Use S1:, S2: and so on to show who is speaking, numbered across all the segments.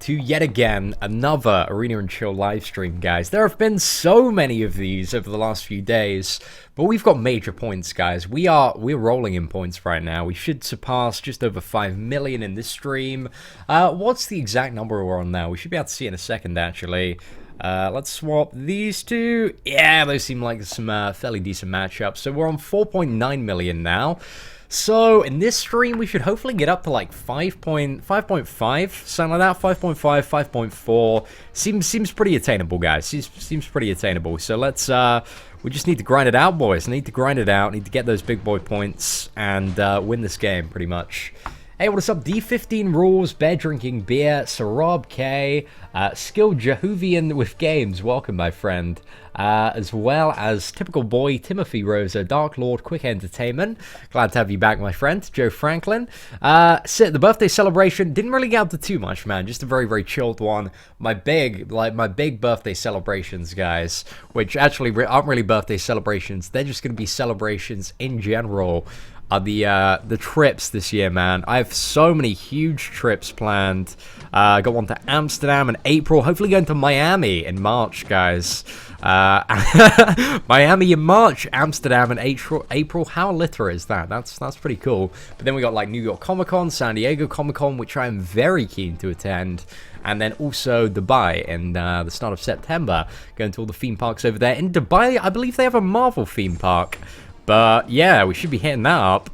S1: to yet again another Arena and Chill live stream, guys. There have been so many of these over the last few days, but we've got major points, guys. We're rolling in points right now. We should surpass just over 5 million in this stream. What's the exact number we're on now? We should be able to see in a second, actually. Let's swap these two. Yeah, those seem like some fairly decent matchups. So we're on 4.9 million now. So in this stream, we should hopefully get up to like 5.5, something like that. 5.5, 5.4. Seems pretty attainable, guys. Seems pretty attainable. So let's we just need to grind it out, boys. Need to grind it out. Need to get those big boy points and win this game, pretty much. Hey, what's up? D15 Rules, Bear Drinking Beer, Sarab K, Skilled Jehovian with Games, welcome my friend, as well as Typical Boy, Timothy Rosa, Dark Lord, Quick Entertainment, glad to have you back my friend, Joe Franklin, the birthday celebration, didn't really get up to too much, man, just a very, very chilled one, my big birthday celebrations, guys, which actually aren't really birthday celebrations, they're just going to be celebrations in general, are the trips this year, man. I have so many huge trips planned. Got one to Amsterdam in April. Hopefully going to Miami in March, guys. Miami in March, Amsterdam in April. How literate is that? That's pretty cool. But then we got like New York Comic Con, San Diego Comic Con, which I am very keen to attend. And then also Dubai in the start of September. Going to all the theme parks over there. In Dubai, I believe they have a Marvel theme park. But yeah, we should be hitting that up.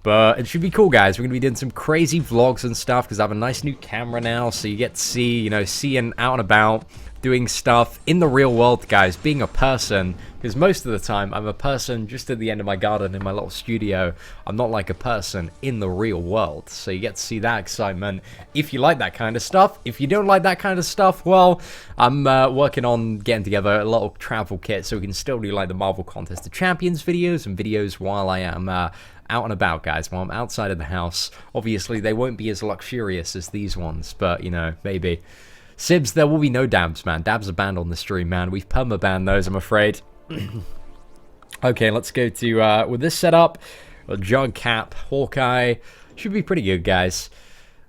S1: But it should be cool, guys. We're going to be doing some crazy vlogs and stuff because I have a nice new camera now. So you get to see, you know, seeing out and about, doing stuff in the real world, guys. Being a person. Because most of the time, I'm a person just at the end of my garden in my little studio. I'm not like a person in the real world. So you get to see that excitement. If you like that kind of stuff. If you don't like that kind of stuff, well, I'm working on getting together a little travel kit so we can still do like the Marvel Contest of Champions videos and videos while I am out and about, guys, while I'm outside of the house. Obviously, they won't be as luxurious as these ones, but, you know, maybe. Sibs, there will be no dabs, man. Dabs are banned on the stream, man. We've perma-banned those, I'm afraid. Okay, let's go to, with this setup, Jug Cap, Hawkeye, should be pretty good, guys.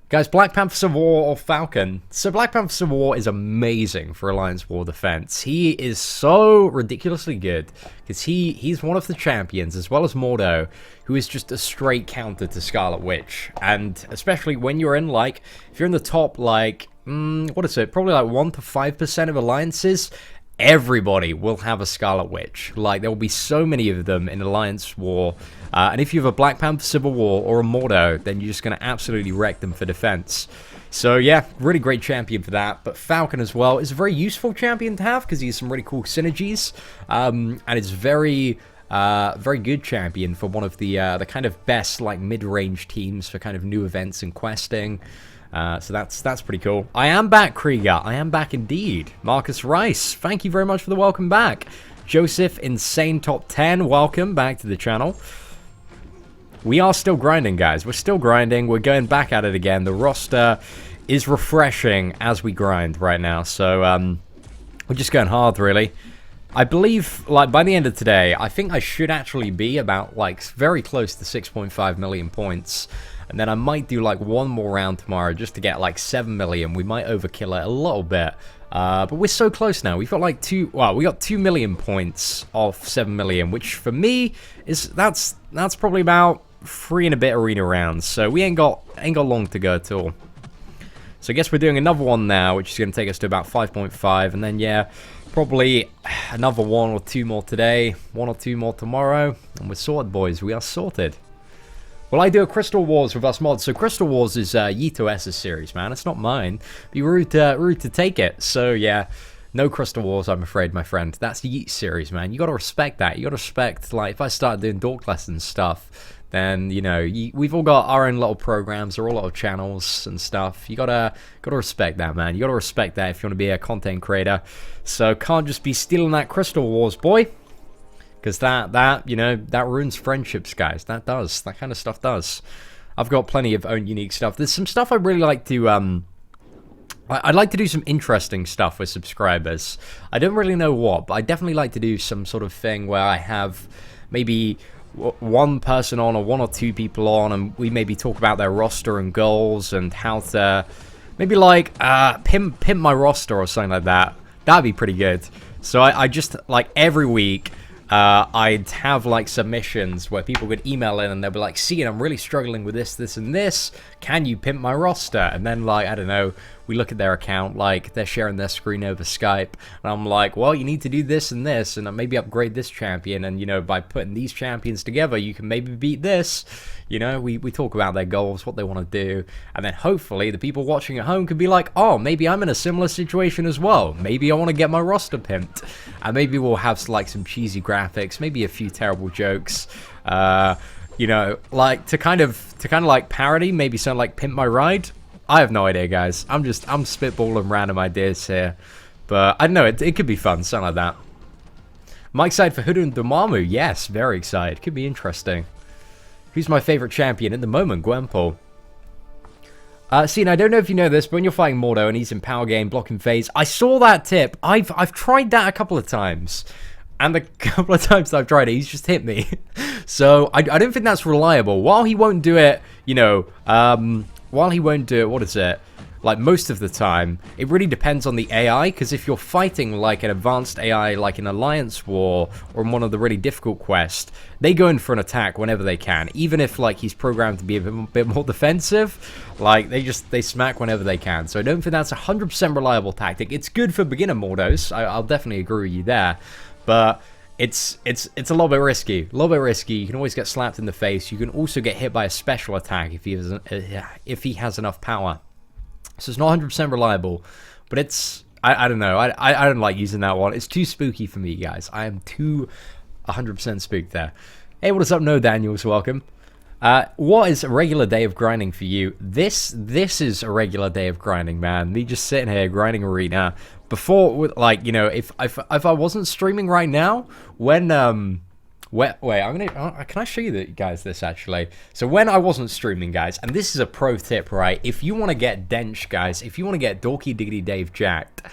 S1: Guys, Black Panther Civil War or Falcon. So Black Panther Civil War is amazing for Alliance War Defense. He is so ridiculously good because he's one of the champions, as well as Mordo, who is just a straight counter to Scarlet Witch. And especially when you're in, like, if you're in the top, like, what is it? Probably like 1 to 5% of alliances. Everybody will have a Scarlet Witch. Like, there will be so many of them in Alliance War. And if you have a Black Panther Civil War or a Mordo, then you're just going to absolutely wreck them for defense. So, yeah, really great champion for that. But Falcon as well is a very useful champion to have because he has some really cool synergies. And it's very good champion for one of the kind of best, like, mid-range teams for kind of new events and questing. So that's pretty cool. I am back, Krieger. I am back indeed. Marcus Rice, thank you very much for the welcome back. Joseph, Insane Top 10, welcome back to the channel. We are still grinding, guys. We're still grinding. We're going back at it again. The roster is refreshing as we grind right now. So we're just going hard, really. I believe, like, by the end of today, I think I should actually be about, like, very close to 6.5 million points. And then I might do, like, one more round tomorrow just to get, like, 7 million. We might overkill it a little bit. But we're so close now. We've got, like, we got 2 million points off 7 million, which for me is, that's probably about 3 and a bit arena rounds. So we ain't got long to go at all. So I guess we're doing another one now, which is going to take us to about 5.5. And then, yeah, probably another 1 or 2 more today, 1 or 2 more tomorrow. And we're sorted, boys. We are sorted. Well, I do a Crystal Wars with us mods. So Crystal Wars is Yito S's series, man. It's not mine. Be rude to take it. So yeah, no Crystal Wars, I'm afraid, my friend. That's the Yeet series, man. You gotta respect that. You gotta respect, like, if I start doing Dork Lessons stuff, then, you know, we've all got our own little programs or all little channels and stuff. You gotta respect that, man. You gotta respect that if you want to be a content creator. So can't just be stealing that Crystal Wars, boy. Because that, you know, that ruins friendships, guys. That kind of stuff does. I've got plenty of own unique stuff. There's some stuff I'd really like to, I'd like to do some interesting stuff with subscribers. I don't really know what, but I definitely like to do some sort of thing where I have maybe one person on or 1 or 2 people on, and we maybe talk about their roster and goals and how to Maybe like pimp my roster or something like that. That'd be pretty good. So I just like every week I'd have like submissions where people would email in and they'll be like, "See, I'm really struggling with this, and this. Can you pimp my roster?" And then like, I don't know, we look at their account, like they're sharing their screen over Skype, and I'm like, well, you need to do this and this, and maybe upgrade this champion, and you know, by putting these champions together, you can maybe beat this. You know, we talk about their goals, what they want to do, and then hopefully the people watching at home could be like, oh, maybe I'm in a similar situation as well. Maybe I want to get my roster pimped, and maybe we'll have like some cheesy graphics, maybe a few terrible jokes, you know, like to kind of like parody, maybe something like Pimp My Ride. I have no idea, guys. I'm spitballing random ideas here, but I don't know. It could be fun, something like that. I'm excited for Hoodoo and Dormammu. Yes, very excited. Could be interesting. Who's my favorite champion at the moment? Gwenpool. See, and I don't know if you know this, but when you're fighting Mordo and he's in power game, blocking phase, I saw that tip. I've tried that a couple of times. And the couple of times that I've tried it, he's just hit me. So, I don't think that's reliable. While he won't do it, you know, while he won't do it, what is it? Like, most of the time, it really depends on the AI, because if you're fighting, like, an advanced AI, like in Alliance War, or in one of the really difficult quests, they go in for an attack whenever they can. Even if, like, he's programmed to be a bit more defensive, like, they smack whenever they can. So I don't think that's a 100% reliable tactic. It's good for beginner Mordos, I'll definitely agree with you there, but it's a little bit risky. A little bit risky. You can always get slapped in the face. You can also get hit by a special attack if he has enough power. So it's not 100% reliable, but it's, I don't know, I don't like using that one. It's too spooky for me, guys. I am too 100% spooked there. Hey, what is up? No Daniels, welcome. What is a regular day of grinding for you? This is a regular day of grinding, man. Me just sitting here grinding arena. Before, like, you know, if I wasn't streaming right now, when wait, can I show you guys this actually? So when I wasn't streaming, guys, and this is a pro tip, right? If you want to get dench, guys, if you want to get Dorky Diggity Dave jacked,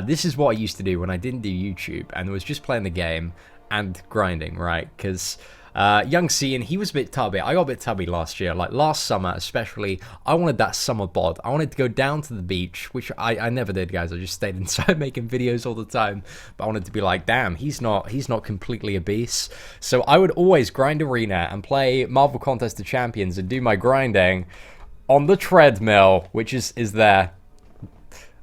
S1: this is what I used to do when I didn't do YouTube and was just playing the game and grinding, right? Because young C, and he was a bit tubby. I got a bit tubby last year, like last summer especially. I wanted that summer bod. I wanted to go down to the beach, which I never did, guys. I just stayed inside making videos all the time. But I wanted to be like, damn, he's not completely obese. So I would always grind arena and play Marvel Contest of Champions and do my grinding on the treadmill, which is there.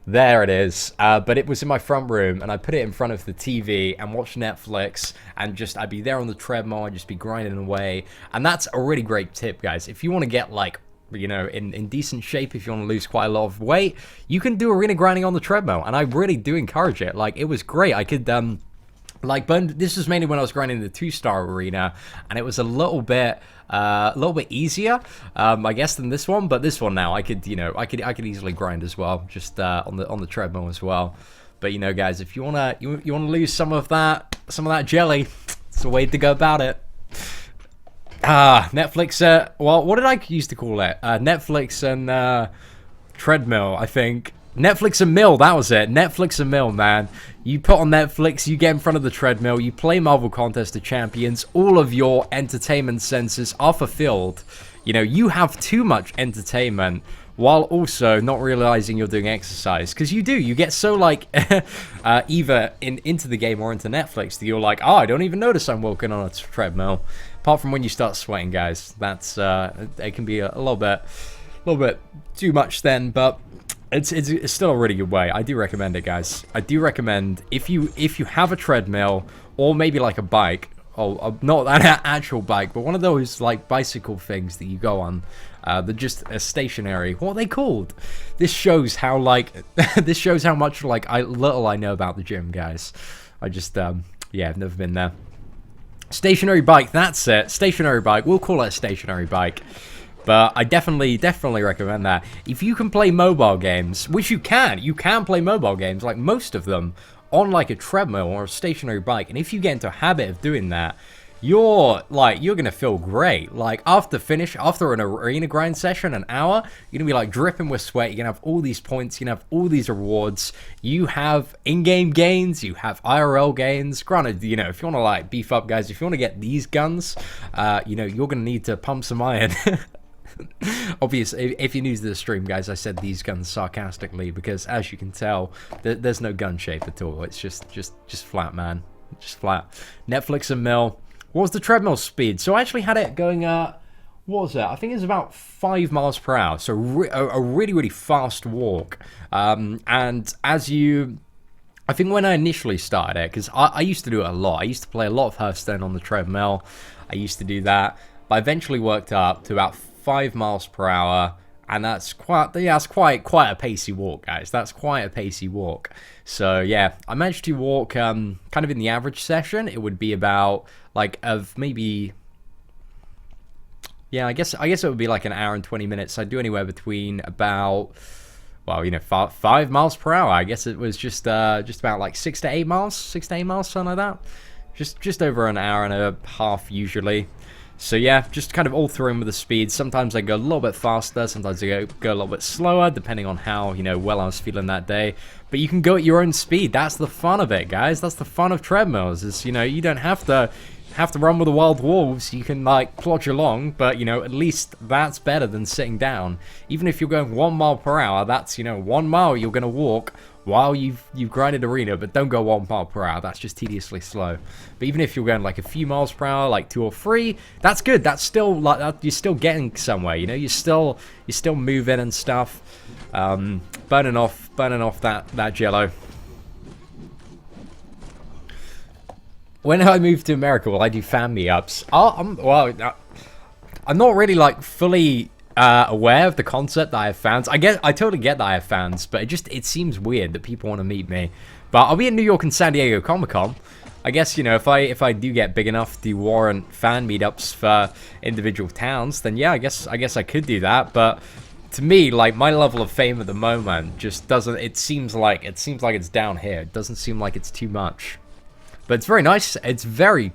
S1: There it is, but it was in my front room, and I put it in front of the TV and watched Netflix, and just, I'd be there on the treadmill, I'd just be grinding away, and that's a really great tip, guys. If you want to get, like, you know, in decent shape, if you want to lose quite a lot of weight, you can do arena grinding on the treadmill, and I really do encourage it. Like, it was great. I could, like, this was mainly when I was grinding the 2-star arena, and it was a little bit easier, I guess, than this one. But this one now, I could, you know, I could easily grind as well, just on the treadmill as well. But you know, guys, if you wanna lose some of that jelly, it's the way to go about it. Netflix. Well, what did I used to call it? Netflix and treadmill, I think. Netflix and Mill, that was it. Netflix and Mill, man. You put on Netflix, you get in front of the treadmill, you play Marvel Contest of Champions, all of your entertainment senses are fulfilled. You know, you have too much entertainment while also not realizing you're doing exercise. Because you do, you get so, like, either into the game or into Netflix that you're like, oh, I don't even notice I'm walking on a treadmill. Apart from when you start sweating, guys. That's, it can be a little bit too much then, but it's still a really good way. I do recommend it, guys. I do recommend if you have a treadmill or maybe like a bike, or not an actual bike, but one of those like bicycle things that you go on, they're just stationary. What are they called? This shows how like this shows how much like little I know about the gym, guys. I just yeah, I've never been there. Stationary bike, that's it. Stationary bike. We'll call it a stationary bike. But I definitely recommend that. If you can play mobile games, which you can play mobile games, like most of them, on like a treadmill or a stationary bike, and if you get into a habit of doing that, you're gonna feel great. Like after an arena grind session, an hour, you're gonna be like dripping with sweat. You're gonna have all these points, you're gonna have all these rewards. You have in-game gains, you have IRL gains. Granted, you know, if you wanna like beef up, guys, if you wanna get these guns, you know, you're gonna need to pump some iron. Obviously, if you're new to the stream, guys, I said these guns sarcastically because, as you can tell, there's no gun shape at all. It's just flat, man. Just flat. Netflix and mill. What was the treadmill speed? So I actually had it going, what was it? I think it was about 5 miles per hour. So a really, really fast walk. And as you... I think when I initially started it, because I used to do it a lot. I used to play a lot of Hearthstone on the treadmill. I used to do that. But I eventually worked up to about 5 miles per hour. And that's quite a pacey walk, guys. That's quite a pacey walk. So yeah, I managed to walk kind of in the average session. It would be about like of maybe, yeah, I guess it would be like an hour and 20 minutes. I'd do anywhere between about, well, you know, 5 miles per hour. I guess it was just about like 6 to 8 miles, something like that. Just over an hour and a half usually. So yeah, just kind of all through with the speed. Sometimes I go a little bit faster, sometimes I go a little bit slower, depending on how, you know, well I was feeling that day. But you can go at your own speed. That's the fun of it, guys. That's the fun of treadmills. Is, you know, you don't have to run with the wild wolves. You can like plodge along, but you know, at least that's better than sitting down. Even if you're going 1 mile per hour, that's, you know, 1 mile you're gonna walk while you've grinded arena, but don't go 1 mile per hour. That's just tediously slow. But even if you're going like a few miles per hour, like 2 or 3, that's good. That's still like that. You're still getting somewhere. You know, you're still moving and stuff, burning off that jello. When I move to America, will I do fan meetups? I'm not really like fully aware of the concept that I have fans. I totally get that I have fans, but it seems weird that people want to meet me. But I'll be in New York and San Diego Comic-Con. I guess, you know, if I do get big enough to warrant fan meetups for individual towns, then yeah, I guess I could do that. But to me, like, my level of fame at the moment just doesn't. It seems like it's down here. It doesn't seem like it's too much. But it's very nice. It's very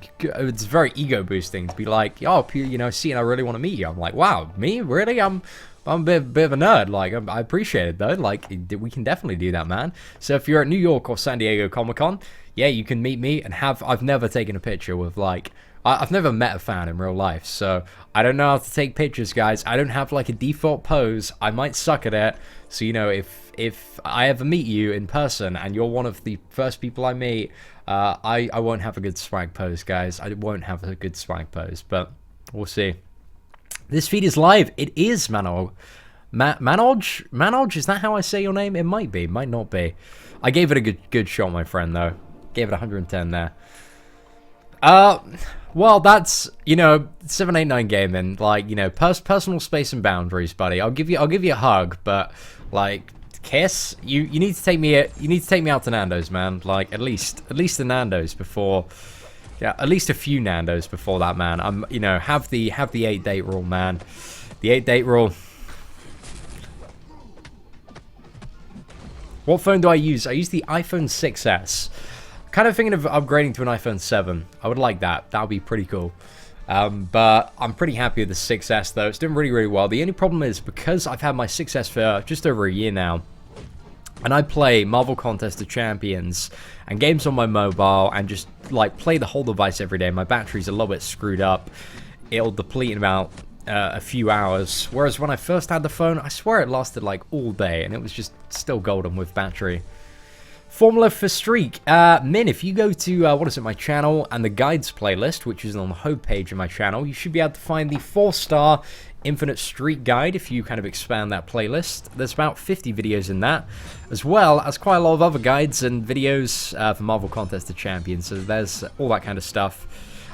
S1: ego boosting to be like, oh, you know, see, and I really want to meet you. I'm like, wow, me? Really? I'm a bit of a nerd. Like, I appreciate it though. Like, we can definitely do that, man. So if you're at New York or San Diego Comic-Con, yeah, you can meet me and I've never taken a picture with like, I've never met a fan in real life, so I don't know how to take pictures, guys. I don't have like a default pose. I might suck at it. So, you know, if I ever meet you in person and you're one of the first people I meet, I won't have a good swag pose, guys. I won't have a good swag pose, but we'll see. This feed is live. It is, Manoj. Manoj, is that how I say your name? It might be, might not be. I gave it a good shot, my friend, though. Gave it 110 there. Well, that's, you know, 789 gaming. Like, you know, personal space and boundaries, buddy. I'll give you a hug, but like, kiss. You need to take me out to Nando's, man. Like, at least the Nando's before. Yeah, at least a few Nando's before that, man. You know, have the 8-date rule, man. The 8-date rule. What phone do I use? I use the iPhone 6s. Kind of thinking of upgrading to an iPhone 7. I would like that. That would be pretty cool. But I'm pretty happy with the 6s, though. It's doing really, really well. The only problem is, because I've had my 6s for just over a year now, and I play Marvel Contest of Champions and games on my mobile and just, like, play the whole device every day, my battery's a little bit screwed up. It'll deplete in about a few hours. Whereas when I first had the phone, I swear it lasted, like, all day, and it was just still golden with battery. Formula for Streak. Min, if you go to, my channel and the guides playlist, which is on the home page of my channel, you should be able to find the 4-star Infinite Streak guide if you kind of expand that playlist. There's about 50 videos in that, as well as quite a lot of other guides and videos for Marvel Contest of Champions, so there's all that kind of stuff.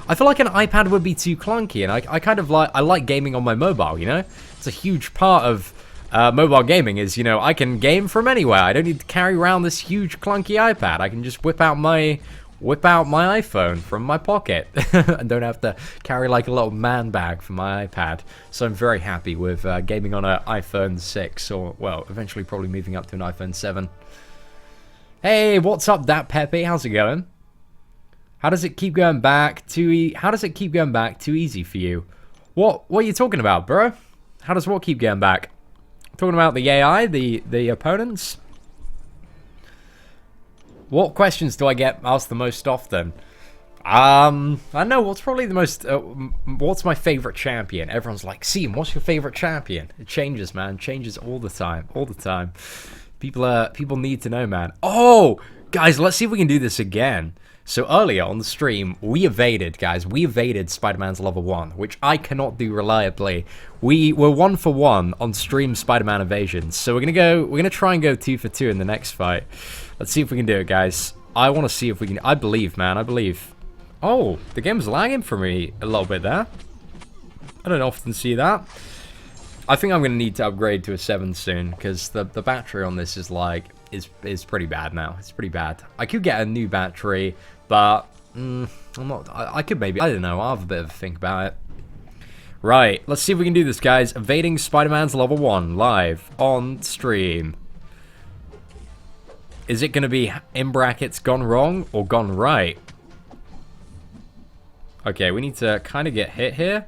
S1: I feel like an iPad would be too clunky, and I kind of like gaming on my mobile, you know? It's a huge part of mobile gaming is, you know, I can game from anywhere. I don't need to carry around this huge clunky iPad. I can just whip out my iPhone from my pocket and don't have to carry like a little man bag for my iPad. So I'm very happy with gaming on an iPhone 6, or, well, eventually probably moving up to an iPhone 7. Hey, what's up, Dat Pepe? How's it going? How does it keep going back too easy for you? What are you talking about, bro? How does what keep going back? Talking about the AI, the opponents? What questions do I get asked the most often? I don't know, what's probably the most, what's my favorite champion? Everyone's like, Seam, what's your favorite champion? It changes, man, changes all the time, People need to know, man. Oh, guys, let's see if we can do this again. So earlier on the stream, we evaded, guys, Spider-Man's level 1, which I cannot do reliably. We were 1 for 1 on stream Spider-Man evasions, so we're gonna try and go 2 for 2 in the next fight. Let's see if we can do it, guys. I want to see if we can, I believe, man, I believe. Oh, the game's lagging for me a little bit there. I don't often see that. I think I'm going to need to upgrade to a 7 soon, because the battery on this is like, is pretty bad now. It's pretty bad. I could get a new battery, but I'm not, I could maybe, I don't know, I'll have a bit of a think about it. Right, let's see if we can do this, guys. Evading Spider-Man's level 1 live on stream. Is it going to be, in brackets, gone wrong or gone right? Okay, we need to kind of get hit here.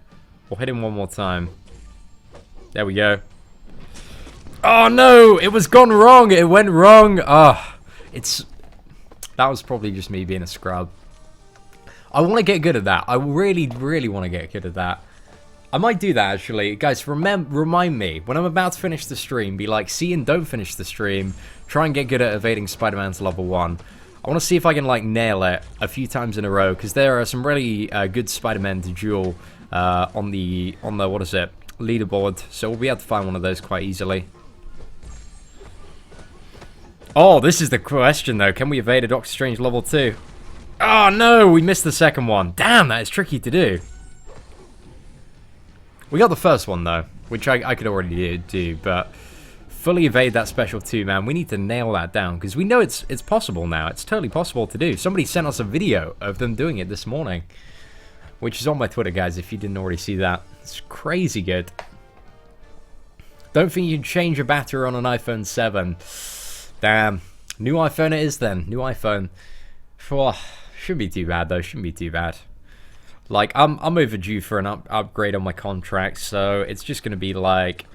S1: We'll hit him one more time. There we go. Oh no! It was gone wrong! It went wrong! Ah, that was probably just me being a scrub. I want to get good at that. I really, really want to get good at that. I might do that, actually. Guys, remind me. When I'm about to finish the stream, be like, see and don't finish the stream. Try and get good at evading Spider-Man's level 1. I want to see if I can, like, nail it a few times in a row, because there are some really good Spider-Man to duel on the, what is it, leaderboard. So we'll be able to find one of those quite easily. Oh, this is the question, though. Can we evade a Doctor Strange level 2? Oh, no! We missed the second one. Damn, that is tricky to do. We got the first one, though, which I could already do, but fully evade that special 2, man. We need to nail that down, because we know it's possible now. It's totally possible to do. Somebody sent us a video of them doing it this morning, which is on my Twitter, guys, if you didn't already see that. It's crazy good. Don't think you can change your battery on an iPhone 7. Damn. New iPhone it is, then. New iPhone. Oh, shouldn't be too bad, though. Shouldn't be too bad. Like, I'm overdue for an upgrade on my contract, so it's just going to be like,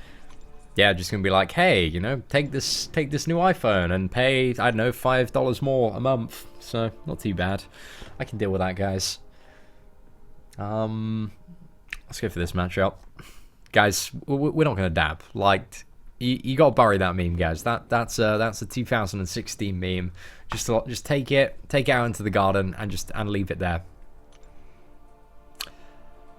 S1: yeah, just going to be like, hey, you know, take this new iPhone and pay, I don't know, $5 more a month. So, not too bad. I can deal with that, guys. Let's go for this matchup. Guys, we're not going to dab. Like, you got to bury that meme, guys. That's a 2016 meme. Just take it out into the garden and leave it there.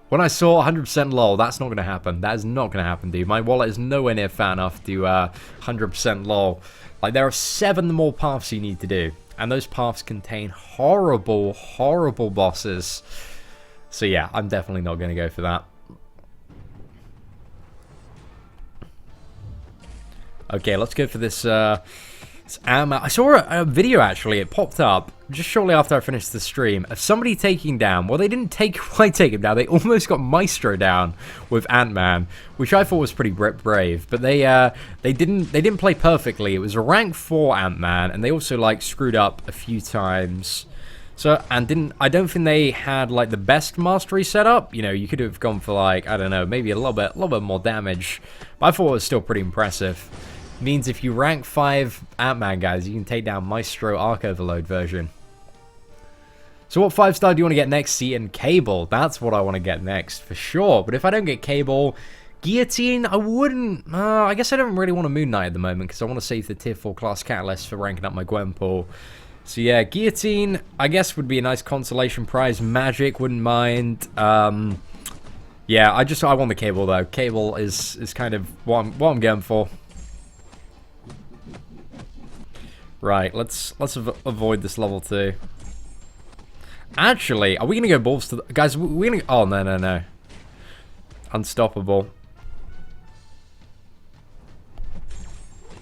S1: When I saw 100% lol, that's not going to happen. That is not going to happen, dude. My wallet is nowhere near fat enough to 100% lol. Like, there are 7 more paths you need to do. And those paths contain horrible, horrible bosses. So yeah, I'm definitely not going to go for that. Okay, let's go for this I saw a video, actually. It popped up just shortly after I finished the stream of somebody taking down, well, they didn't quite take him down, they almost got Maestro down with Ant-Man, which I thought was pretty brave, but they didn't play perfectly. It was a rank 4 Ant-Man, and they also, like, screwed up a few times. So, and I don't think they had, like, the best mastery setup. You know, you could have gone for, like, I don't know, maybe a little bit more damage, but I thought it was still pretty impressive. Means if you rank 5 Ant-Man, guys, you can take down Maestro Arc Overload version. So what 5-star do you want to get next? See, and Cable. That's what I want to get next, for sure. But if I don't get Cable, Guillotine, I wouldn't... I guess I don't really want a Moon Knight at the moment, because I want to save the Tier 4 class Catalyst for ranking up my Gwenpool. So yeah, Guillotine, I guess, would be a nice consolation prize. Magic, wouldn't mind. Yeah, I want the Cable, though. Cable is kind of what I'm going for. Right, let's avoid this level 2. Actually, are we gonna go balls to the... Guys, we're gonna... Oh, no. Unstoppable.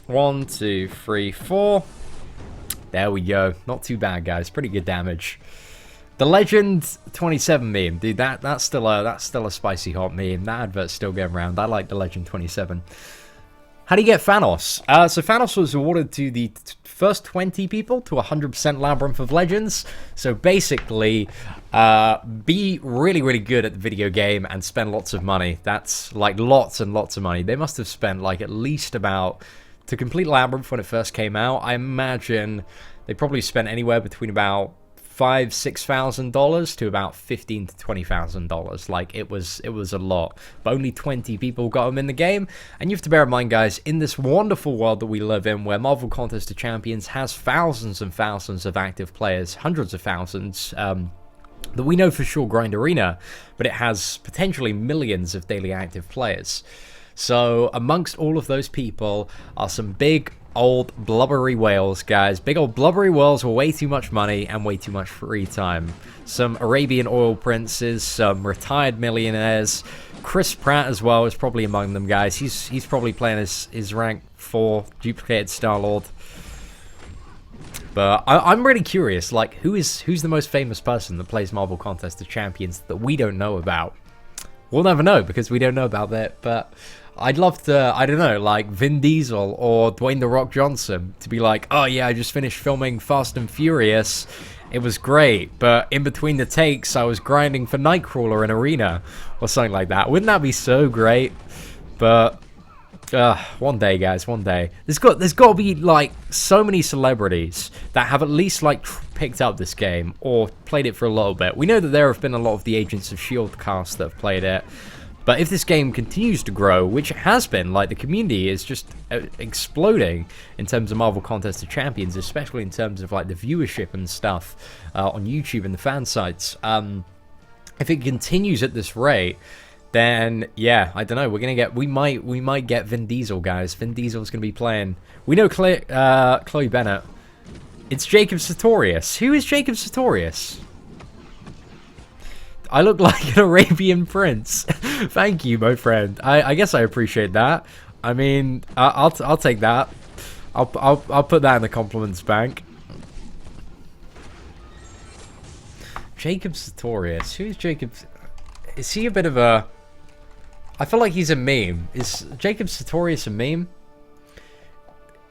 S1: 1, 2, 3, 4. There we go. Not too bad, guys. Pretty good damage. The Legend 27 meme, dude. That's still a spicy hot meme. That advert's still going around. I like the Legend 27. How do you get Thanos? So Thanos was awarded to the first 20 people to 100% Labyrinth of Legends. So basically, be really, really good at the video game and spend lots of money. That's like lots and lots of money. They must have spent like at least about, to complete Labyrinth when it first came out, I imagine they probably spent anywhere between about $5,000-$6,000 to about $15,000 to $20,000. Like, it was a lot, but only 20 people got them in the game. And you have to bear in mind, guys, in this wonderful world that we live in, where Marvel Contest of Champions has thousands and thousands of active players, hundreds of thousands, that we know for sure grind Arena, but it has potentially millions of daily active players. So amongst all of those people are some big old blubbery whales, guys. Big old blubbery whales with way too much money and way too much free time. Some Arabian oil princes, some retired millionaires. Chris Pratt as well is probably among them, guys. He's probably playing his rank 4 duplicated Star-Lord. But I'm really curious, like, who's the most famous person that plays Marvel Contest of Champions that we don't know about? We'll never know because we don't know about that, but I'd love to, I don't know, like Vin Diesel or Dwayne The Rock Johnson to be like, oh yeah, I just finished filming Fast and Furious. It was great, but in between the takes, I was grinding for Nightcrawler in Arena or something like that. Wouldn't that be so great? But one day, guys, one day. There's got to be like so many celebrities that have at least like picked up this game or played it for a little bit. We know that there have been a lot of the Agents of S.H.I.E.L.D. cast that have played it. But if this game continues to grow, which it has been, like the community is just exploding in terms of Marvel Contest of Champions, especially in terms of like the viewership and stuff on YouTube and the fan sites. If it continues at this rate, then yeah, I don't know. We're gonna get, we might get Vin Diesel, guys. Vin Diesel's gonna be playing. We know Chloe Bennett. It's Jacob Sartorius. Who is Jacob Sartorius? I look like an Arabian prince. Thank you, my friend. I guess I appreciate that. I mean, I'll take that. I'll put that in the compliments bank. Jacob Sartorius. Who's Jacob? Is he a bit of a? I feel like he's a meme. Is Jacob Sartorius a meme?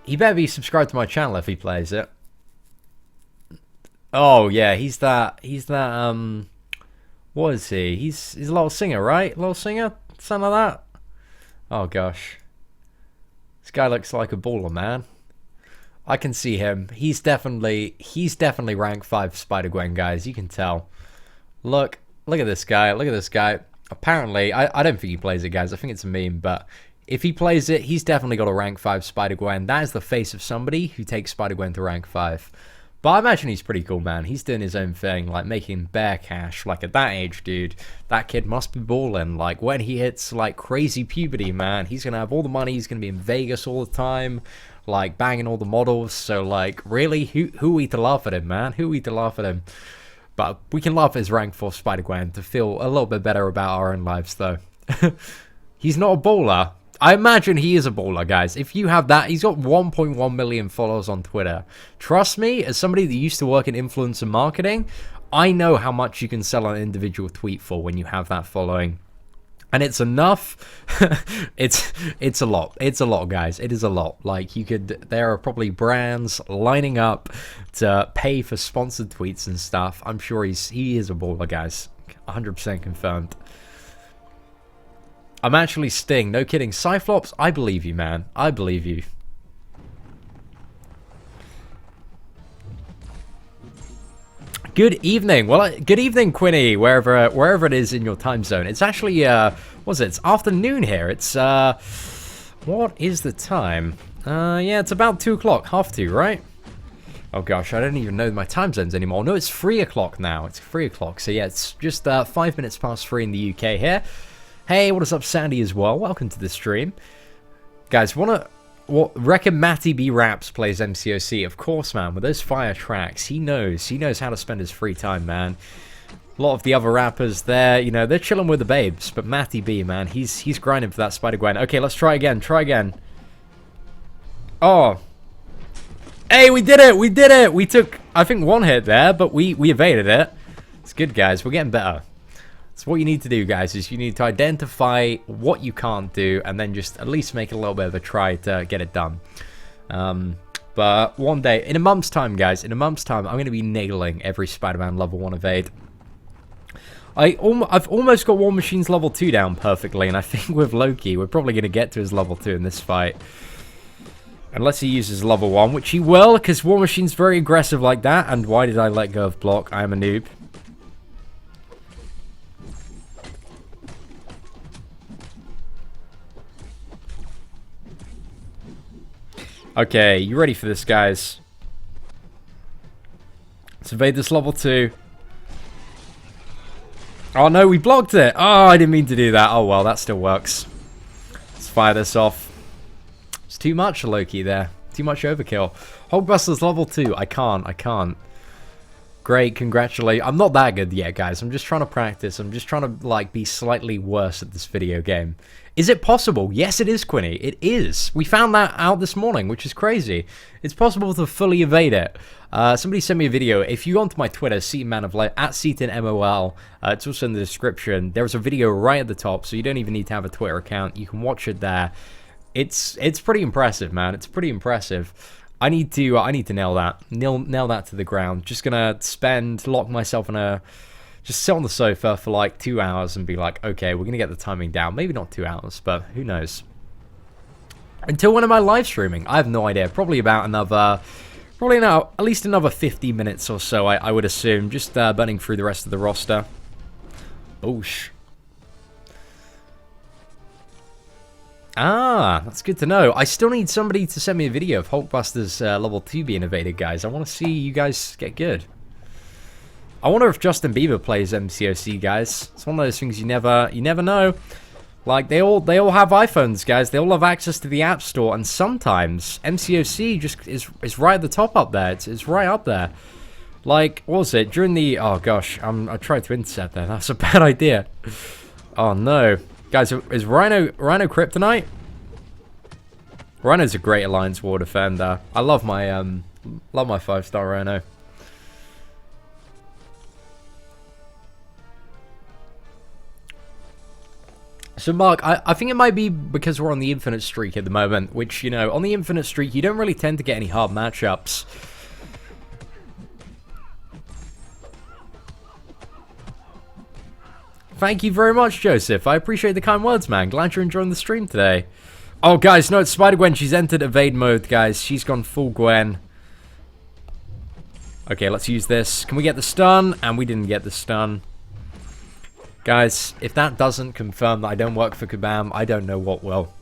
S1: He better be subscribed to my channel if he plays it. Oh yeah, he's that. What is he? He's a little singer, right? Little singer? Something like that? Oh, gosh. This guy looks like a baller, man. I can see him. He's definitely rank 5 Spider-Gwen, guys. You can tell. Look at this guy. Look at this guy. Apparently, I don't think he plays it, guys. I think it's a meme, but if he plays it, he's definitely got a rank 5 Spider-Gwen. That is the face of somebody who takes Spider-Gwen to rank 5. But I imagine he's pretty cool, man. He's doing his own thing, like making bear cash. Like at that age, dude, that kid must be balling. Like when he hits like crazy puberty, man, he's gonna have all the money. He's gonna be in Vegas all the time, like banging all the models. So like, really, who are we to laugh at him, man? Who are we to laugh at him? But we can laugh at his rank 4 Spider-Gwen to feel a little bit better about our own lives, though. He's not a baller. I imagine he is a baller, guys. If you have that, he's got 1.1 million followers on Twitter. Trust me, as somebody that used to work in influencer marketing, I know how much you can sell an individual tweet for when you have that following. And it's enough. it's a lot. It's a lot, guys. It is a lot. Like there are probably brands lining up to pay for sponsored tweets and stuff. I'm sure he is a baller, guys. 100% confirmed. I'm actually Sting. No kidding. Cyclops, I believe you, man. I believe you. Good evening. Well, good evening, Quinny, wherever it is in your time zone. It's actually, what's it? It's afternoon here. It's, what is the time? Yeah, it's about 2 o'clock. 2:30, right? Oh, gosh, I don't even know my time zones anymore. No, it's 3 o'clock now. It's 3 o'clock. So, yeah, it's just 5 minutes past 3 in the UK here. Hey, what is up, Sandy, as well? Welcome to the stream. Guys, reckon Matty B Raps plays MCOC? Of course, man. With those fire tracks, he knows how to spend his free time, man. A lot of the other rappers there, you know, they're chilling with the babes. But Matty B, man, he's grinding for that Spider-Gwen. Okay, let's try again. Try again. Oh. Hey, we did it. We did it. We took, I think, 1 hit there, but we evaded it. It's good, guys. We're getting better. So what you need to do, guys, is you need to identify what you can't do and then just at least make a little bit of a try to get it done. But one day, in a month's time, guys, in a month's time, I'm going to be nailing every Spider-Man level 1 evade. I've almost got War Machine's level 2 down perfectly, and I think with Loki, we're probably going to get to his level 2 in this fight. Unless he uses level 1, which he will, because War Machine's very aggressive like that. And why did I let go of block? I am a noob. Okay, you ready for this, guys? Let's evade this level 2. Oh no, we blocked it! Oh, I didn't mean to do that. Oh well, that still works. Let's fire this off. It's too much, Loki, there. Too much overkill. Hulkbuster's level 2. I can't. Great, congratulate. I'm not that good yet, guys. I'm just trying to practice. I'm just trying to, like, be slightly worse at this video game. Is it possible? Yes, it is, Quinny. It is. We found that out this morning, which is crazy. It's possible to fully evade it. Somebody sent me a video. If you go onto my Twitter, @SeatonManOfLife, @SeatonMOL, it's also in the description. There's a video right at the top, so you don't even need to have a Twitter account. You can watch it there. It's pretty impressive, man. It's pretty impressive. I need to nail that. Nail that to the ground. Just gonna lock myself in a... Just sit on the sofa for like 2 hours and be like, okay, we're gonna get the timing down. Maybe not 2 hours, but who knows. Until when am I live streaming? I have no idea. Probably about another... Probably now at least another 50 minutes or so, I would assume. Just burning through the rest of the roster. Oosh. Ah, that's good to know. I still need somebody to send me a video of Hulkbuster's level 2 being evaded, guys. I want to see you guys get good. I wonder if Justin Bieber plays MCOC, guys. It's one of those things you never know. Like, they all have iPhones, guys. They all have access to the App Store, and sometimes MCOC just is right at the top up there. It's right up there. Like, what was it? During the... Oh, gosh. I tried to intercept there. That's a bad idea. Oh, no. Guys, is Rhino Kryptonite? Rhino's a great Alliance War defender. I love my 5-star Rhino. So Mark, I think it might be because we're on the Infinite Streak at the moment, which, you know, on the Infinite Streak you don't really tend to get any hard matchups. Thank you very much, Joseph. I appreciate the kind words, man. Glad you're enjoying the stream today. Oh, guys, no, it's Spider-Gwen. She's entered evade mode, guys. She's gone full Gwen. Okay, let's use this. Can we get the stun? And we didn't get the stun. Guys, if that doesn't confirm that I don't work for Kabam, I don't know what will.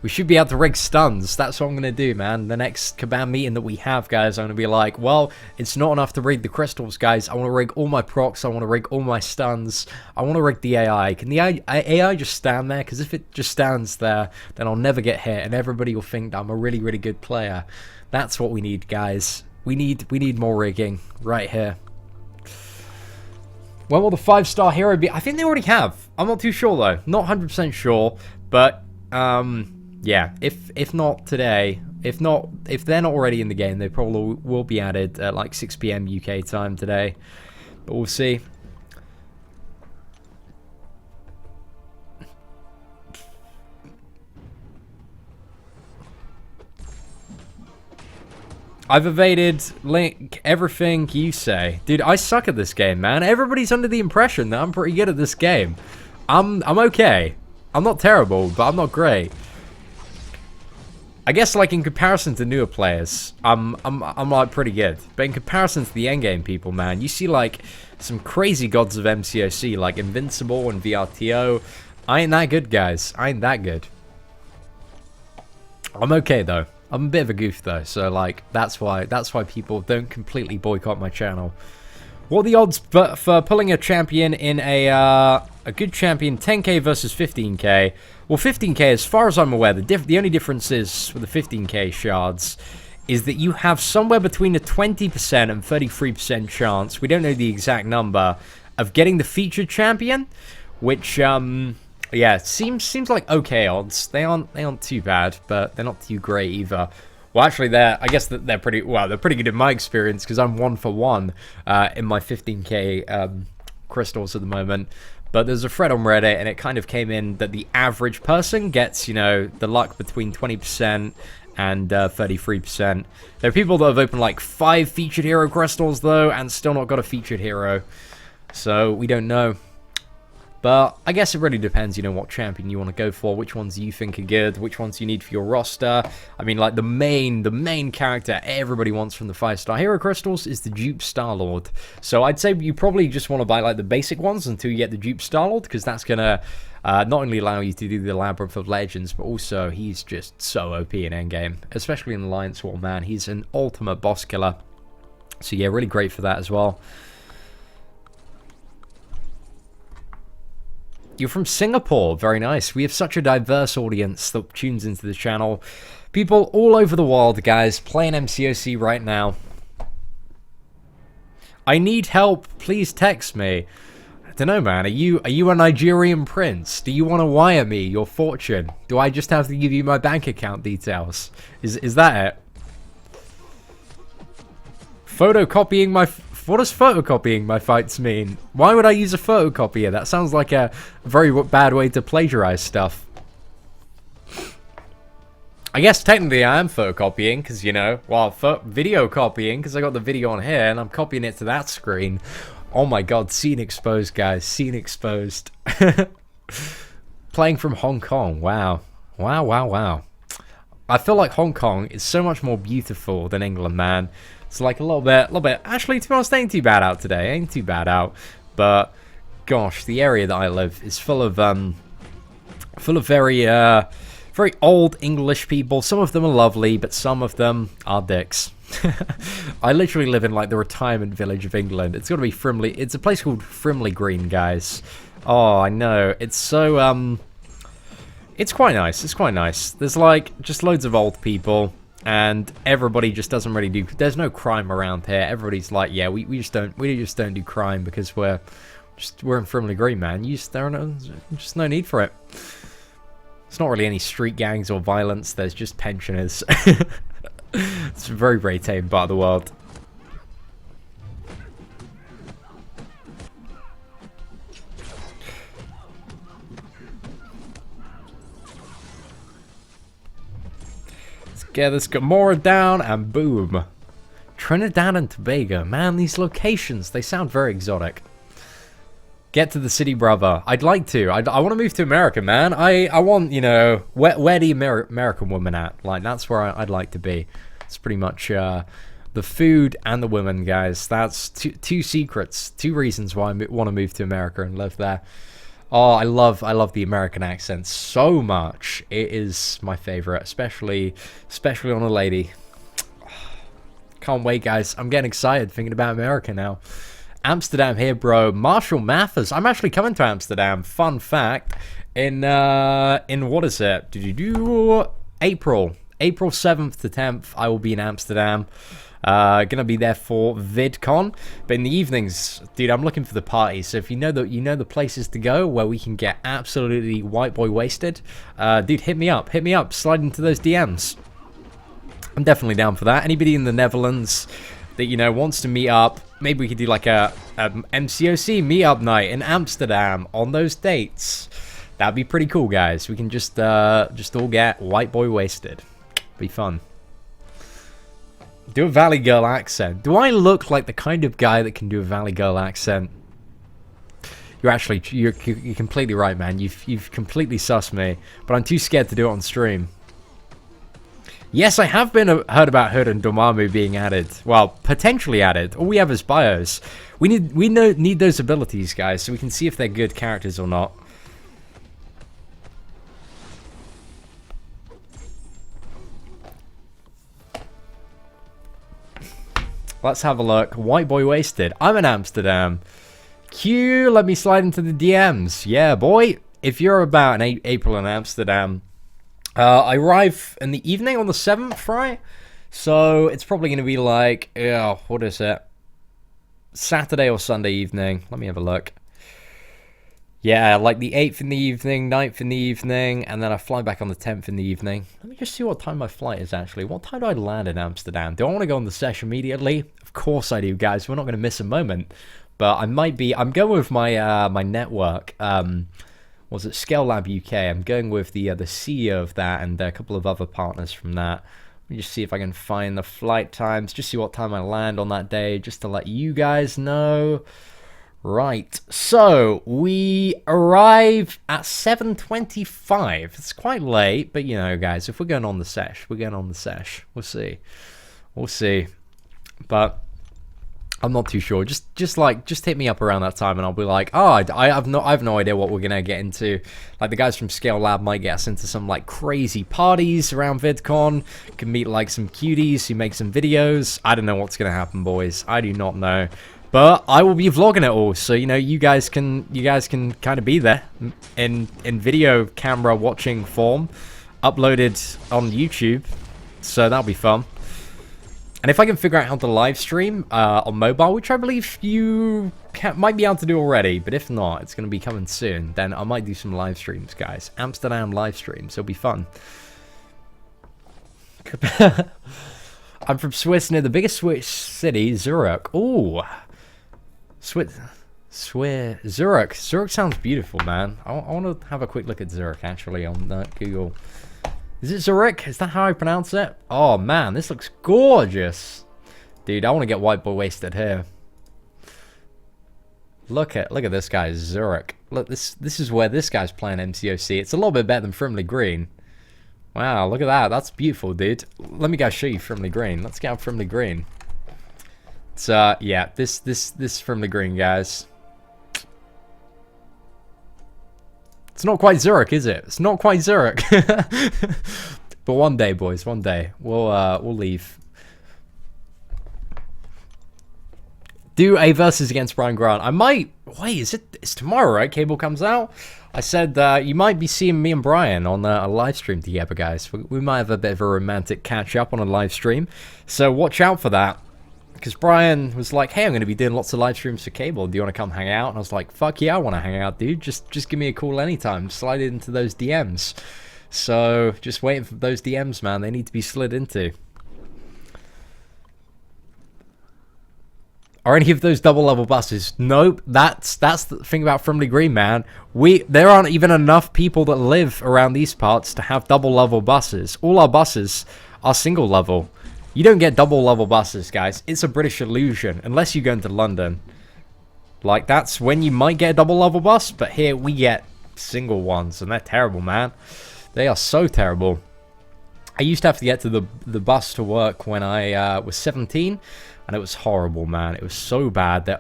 S1: We should be able to rig stuns. That's what I'm going to do, man. The next Kabam meeting that we have, guys, I'm going to be like, well, it's not enough to rig the crystals, guys. I want to rig all my procs. I want to rig all my stuns. I want to rig the AI. Can the AI just stand there? Because if it just stands there, then I'll never get hit, and everybody will think that I'm a really, really good player. That's what we need, guys. We need more rigging right here. When will the 5-star hero be? I think they already have. I'm not too sure, though. Not 100% sure, but... yeah, if not today, if they're not already in the game, they probably will be added at like 6 PM UK time today. But we'll see. I've evaded Link, everything you say. Dude, I suck at this game, man. Everybody's under the impression that I'm pretty good at this game. I'm okay. I'm not terrible, but I'm not great. I guess, like, in comparison to newer players, I'm like pretty good. But in comparison to the endgame people, man, you see like some crazy gods of MCOC, like Invincible and VRTO. I ain't that good, guys. I ain't that good. I'm okay though. I'm a bit of a goof though, so like that's why people don't completely boycott my channel. What are the odds for pulling a champion in a good champion 10k versus 15k? Well, 15k, as far as I'm aware, the only difference is with the 15k shards is that you have somewhere between a 20% and 33% chance, we don't know the exact number, of getting the featured champion, which yeah, seems like okay odds. They aren't too bad, but they're not too great either. Well, actually, I guess that they're pretty good in my experience, because I'm 1 for 1 in my 15k crystals at the moment. But there's a thread on Reddit, and it kind of came in that the average person gets, you know, the luck between 20% and 33%. There are people that have opened like 5 featured hero crystals though, and still not got a featured hero. So we don't know. But I guess it really depends, you know, what champion you want to go for, which ones you think are good, which ones you need for your roster. I mean, like, the main character everybody wants from the 5-star hero crystals is the Dupe Star-Lord. So I'd say you probably just want to buy, like, the basic ones until you get the Dupe Star-Lord, because that's going to not only allow you to do the Labyrinth of Legends, but also he's just so OP in endgame, especially in Alliance War, man. He's an ultimate boss killer. So yeah, really great for that as well. You're from Singapore. Very nice. We have such a diverse audience that tunes into the channel. People all over the world, guys, playing MCOC right now. I need help. Please text me. I don't know, man. Are you a Nigerian prince? Do you want to wire me your fortune? Do I just have to give you my bank account details? Is that it? Photocopying my... What does photocopying my fights mean? Why would I use a photocopier? That sounds like a very bad way to plagiarize stuff. I guess technically I am photocopying, because, you know, well, video copying, because I got the video on here, and I'm copying it to that screen. Oh my god, scene exposed, guys. Scene exposed. Playing from Hong Kong. Wow. Wow, wow, wow. I feel like Hong Kong is so much more beautiful than England, man. It's like a little bit. Actually, to be honest, ain't too bad out today. Ain't too bad out. But gosh, the area that I live is full of very very old English people. Some of them are lovely, but some of them are dicks. I literally live in like the retirement village of England. It's got to be Frimley. It's a place called Frimley Green, guys. Oh, I know. It's so it's quite nice. It's quite nice. There's like just loads of old people. And everybody just doesn't really do. There's no crime around here. Everybody's like, yeah, we just don't do crime because we're in Frimley Green, man. There's just no need for it. It's not really any street gangs or violence. There's just pensioners. It's a very, very tame part of the world. Get this Gamora down, and boom. Trinidad and Tobago. Man, these locations, they sound very exotic. Get to the city, brother. I'd like to. I want to move to America, man. I want, you know, where the American woman at? Like, that's where I'd like to be. It's pretty much the food and the women, guys. That's two secrets, 2 reasons why I want to move to America and live there. Oh, I love the American accent so much. It is my favorite, especially on a lady. Can't wait, guys. I'm getting excited thinking about America now. Amsterdam here, bro. Marshall Mathers. I'm actually coming to Amsterdam. Fun fact. In what is it? April 7th to 10th, I will be in Amsterdam. Gonna be there for VidCon, but in the evenings, dude, I'm looking for the party. So if you know the places to go where we can get absolutely white boy wasted, dude, hit me up, slide into those DMs. I'm definitely down for that. Anybody in the Netherlands that, you know, wants to meet up, maybe we could do like a MCOC meetup night in Amsterdam on those dates. That'd be pretty cool, guys. We can just all get white boy wasted. Be fun. Do a Valley Girl accent. Do I look like the kind of guy that can do a Valley Girl accent? You're completely right, man. You've completely sussed me, but I'm too scared to do it on stream. Yes, I have heard about Hood and Dormammu being added. Well, potentially added. All we have is bios. We need those abilities, guys, so we can see if they're good characters or not. Let's have a look. White boy wasted. I'm in Amsterdam. Q, let me slide into the DMs. Yeah, boy. If you're about in April in Amsterdam, I arrive in the evening on the 7th, right? So it's probably going to be like, what is it? Saturday or Sunday evening. Let me have a look. Yeah, like the 8th in the evening, 9th in the evening, and then I fly back on the 10th in the evening. Let me just see what time my flight is, actually. What time do I land in Amsterdam? Do I want to go on the sesh immediately? Of course I do, guys. We're not going to miss a moment. But I might be... I'm going with my my network. Was it Scale Lab UK? I'm going with the CEO of that and a couple of other partners from that. Let me just see if I can find the flight times. Just see what time I land on that day, just to let you guys know. Right, so we arrive at 7:25. It's quite late, but you know, guys, if we're going on the sesh, we're going on the sesh. We'll see. We'll see. But I'm not too sure. Just hit me up around that time, and I'll be like, oh, I have no idea what we're gonna get into. Like the guys from Scale Lab might get us into some like crazy parties around VidCon. Can meet like some cuties who make some videos. I don't know what's gonna happen, boys. I do not know. But I will be vlogging it all, so you know you guys can kind of be there in video camera watching form, uploaded on YouTube. So that'll be fun. And if I can figure out how to live stream on mobile, which I believe you might be able to do already, but if not, it's going to be coming soon, then I might do some live streams, guys. Amsterdam live streams, it'll be fun. I'm from Swiss, near the biggest Swiss city, Zurich. Ooh. Zurich. Zurich sounds beautiful, man. I want to have a quick look at Zurich, actually, on Google. Is it Zurich? Is that how I pronounce it? Oh, man, this looks gorgeous. Dude, I want to get white boy wasted here. Look at this guy, Zurich. Look, this is where this guy's playing MCOC. It's a little bit better than Frimley Green. Wow, look at that. That's beautiful, dude. Let me go show you Frimley Green. Let's get out Frimley Green. It's, yeah, this Frimley Green, guys. It's not quite Zurich, is it? It's not quite Zurich. But one day, boys, one day we'll leave. Do a versus against Brian Grant. I might. Wait, it's tomorrow, right? Cable comes out. I said you might be seeing me and Brian on a live stream together, guys. We might have a bit of a romantic catch up on a live stream, so watch out for that. Because Brian was like, hey, I'm going to be doing lots of live streams for Cable. Do you want to come hang out? And I was like, fuck yeah, I want to hang out, dude. Just give me a call anytime. Slide into those DMs. So, just waiting for those DMs, man. They need to be slid into. Are any of those double level buses? Nope. That's the thing about Frimley Green, man. There aren't even enough people that live around these parts to have double level buses. All our buses are single level. You don't get double level buses, guys. It's a British illusion, unless you go into London. Like, that's when you might get a double level bus, but here we get single ones, and they're terrible, man. They are so terrible. I used to have to get to the bus to work when I was 17, and it was horrible, man. It was so bad. They're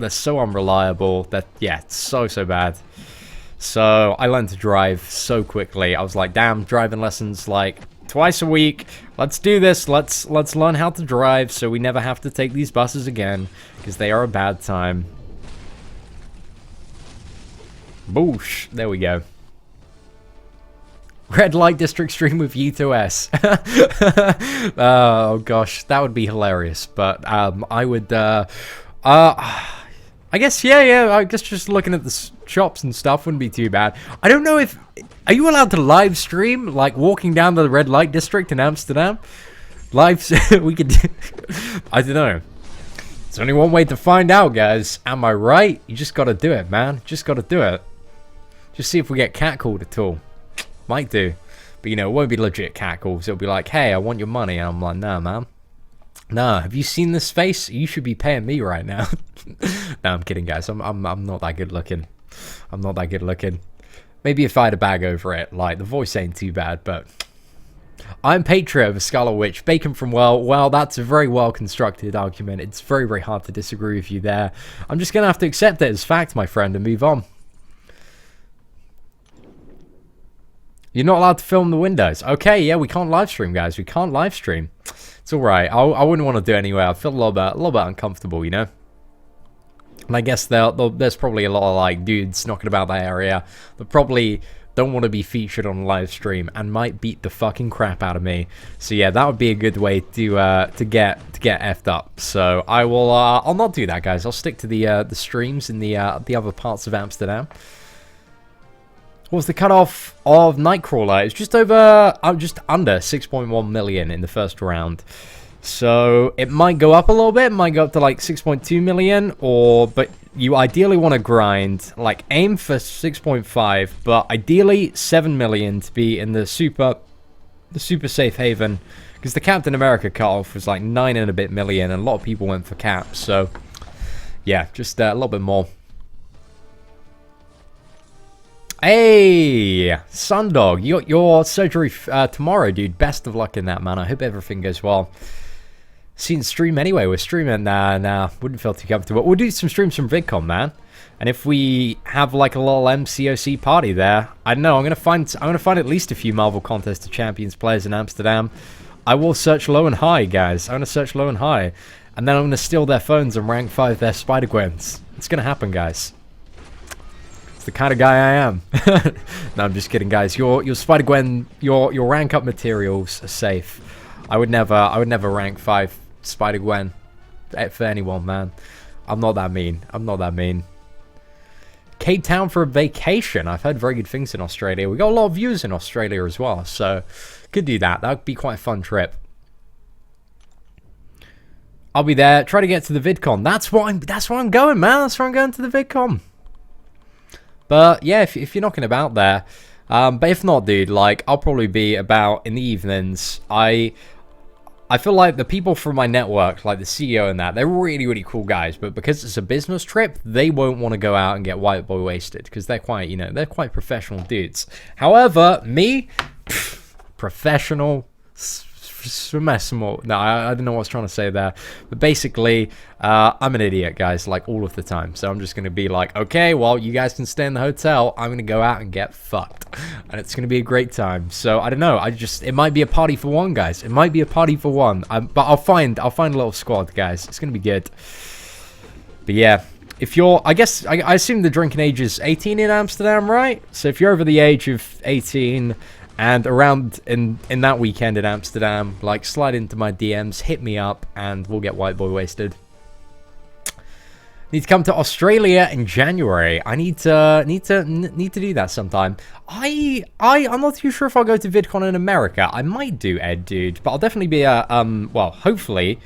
S1: so unreliable. Yeah, it's so bad. So I learned to drive so quickly. I was like, damn, driving lessons like twice a week. Let's do this. Let's learn how to drive so we never have to take these buses again, because they are a bad time. Boosh. There we go. Red Light District stream with U2S. Oh gosh, that would be hilarious. But I would I guess, yeah, I guess just looking at the shops and stuff wouldn't be too bad. I don't know if... Are you allowed to live stream, like, walking down the red light district in Amsterdam? We could... I don't know. There's only one way to find out, guys. Am I right? You just gotta do it, man. Just gotta do it. Just see if we get catcalled at all. Might do. But, you know, it won't be legit catcalls. It'll be like, hey, I want your money. And I'm like, nah, man. Nah, have you seen this face? You should be paying me right now. No, I'm kidding, guys. I'm not that good looking. I'm not that good looking. Maybe if I had a bag over it, like, the voice ain't too bad, but... I'm Patriot of a Scarlet Witch. Bacon from well, that's a very well-constructed argument. It's very, very hard to disagree with you there. I'm just gonna have to accept it as fact, my friend, and move on. You're not allowed to film the windows. Okay, yeah, we can't live stream, guys. We can't live stream. It's alright. I wouldn't want to do it anyway. I feel a little bit uncomfortable, you know? And I guess there's probably a lot of, like, dudes knocking about that area that probably don't want to be featured on a live stream and might beat the fucking crap out of me. So yeah, that would be a good way to get effed up. So I will I'll not do that, guys. I'll stick to the streams in the other parts of Amsterdam. What was the cutoff of Nightcrawler? It's just under 6.1 million in the first round. So it might go up a little bit. It might go up to like 6.2 million, but you ideally want to grind, like aim for 6.5, but ideally 7 million to be in the super safe haven, because the Captain America cutoff was like 9 and a bit million, and a lot of people went for Cap. So yeah, just a little bit more. Hey, Sundog, you got your surgery tomorrow, dude. Best of luck in that, man. I hope everything goes well. Seen stream anyway. We're streaming. Nah, wouldn't feel too comfortable. We'll do some streams from VidCon, man. And if we have like a little MCOC party there, I don't know. I'm gonna find at least a few Marvel Contest of Champions players in Amsterdam. I will search low and high, guys. I'm gonna search low and high, and then I'm gonna steal their phones and rank 5 their Spider-Gwens. It's gonna happen, guys. It's the kind of guy I am. No, I'm just kidding, guys. Your Spider-Gwen, your rank up materials are safe. I would never rank 5 Spider-Gwen for anyone, man. I'm not that mean. I'm not that mean. Cape Town for a vacation. I've heard very good things in Australia. We got a lot of views in Australia as well, so could do that. That would be quite a fun trip. I'll be there. Try to get to the VidCon. That's where I'm going, man. That's where I'm going, to the VidCon. But yeah, if you're knocking about there, but if not, dude, like I'll probably be about in the evenings. I feel like the people from my network, like the CEO and that, they're really, really cool guys. But because it's a business trip, they won't want to go out and get white boy wasted because they're quite, you know, they're quite professional dudes. However, me, professional. No, I don't know what I was trying to say there. But basically, I'm an idiot, guys, like all of the time. So I'm just going to be like, okay, well, you guys can stay in the hotel. I'm going to go out and get fucked. And it's going to be a great time. So I don't know. It might be a party for one, guys. It might be a party for one. But I'll find a little squad, guys. It's going to be good. But yeah, if you're, I guess, I assume the drinking age is 18 in Amsterdam, right? So if you're over the age of 18... and around in that weekend in Amsterdam, like slide into my DMs, hit me up, and we'll get white boy wasted. Need to come to Australia in January. I need to do that sometime. I'm not too sure if I'll go to VidCon in America. I might do, Ed, dude, but I'll definitely be well, hopefully.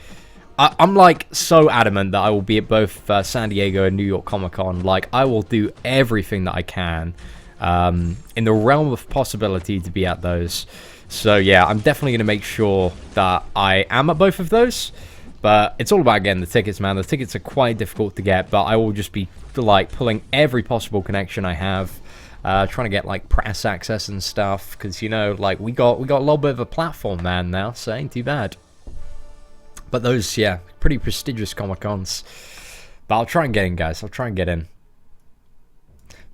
S1: I'm like so adamant that I will be at both San Diego and New York Comic Con. Like I will do everything that I can. In the realm of possibility to be at those. So yeah, I'm definitely going to make sure that I am at both of those. But it's all about getting the tickets, man. The tickets are quite difficult to get, but I will just be like pulling every possible connection I have. Trying to get like press access and stuff. Because, you know, like we got a little bit of a platform, man, now. So ain't too bad. But those, yeah, pretty prestigious Comic-Cons. But I'll try and get in, guys. I'll try and get in.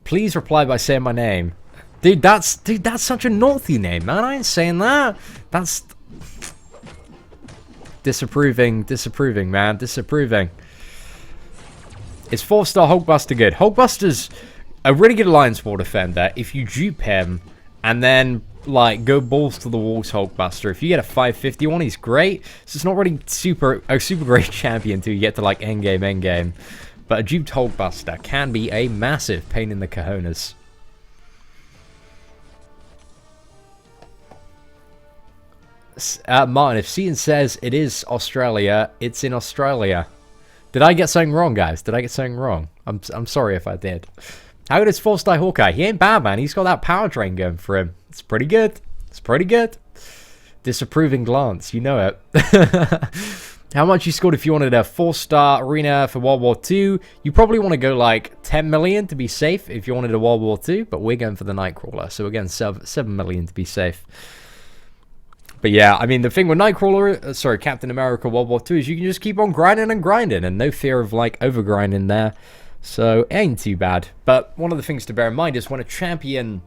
S1: Please reply by saying my name. Dude, that's such a naughty name, man. I ain't saying that. That's disapproving, man. Disapproving. Is 4-star Hulkbuster good? Hulkbuster's a really good Alliance War defender if you dupe him and then like go balls to the walls Hulkbuster. If you get a 551, he's great. So it's not really a super great champion until you get to like endgame. But a duped Hulkbuster can be a massive pain in the cojones. Martin, if Seaton says it is Australia, it's in Australia. Did I get something wrong, guys? Did I get something wrong? I'm sorry if I did. How good is 4-star Hawkeye? He ain't bad, man. He's got that power drain going for him. It's pretty good. It's pretty good. Disapproving glance. You know it. How much you scored if you wanted a 4-star arena for World War II? You probably want to go like 10 million to be safe if you wanted a World War II, but we're going for the Nightcrawler, so we're going 7 million to be safe. But yeah, I mean, the thing with Nightcrawler, Captain America World War II is you can just keep on grinding and no fear of like overgrinding there. So it ain't too bad. But one of the things to bear in mind is when a champion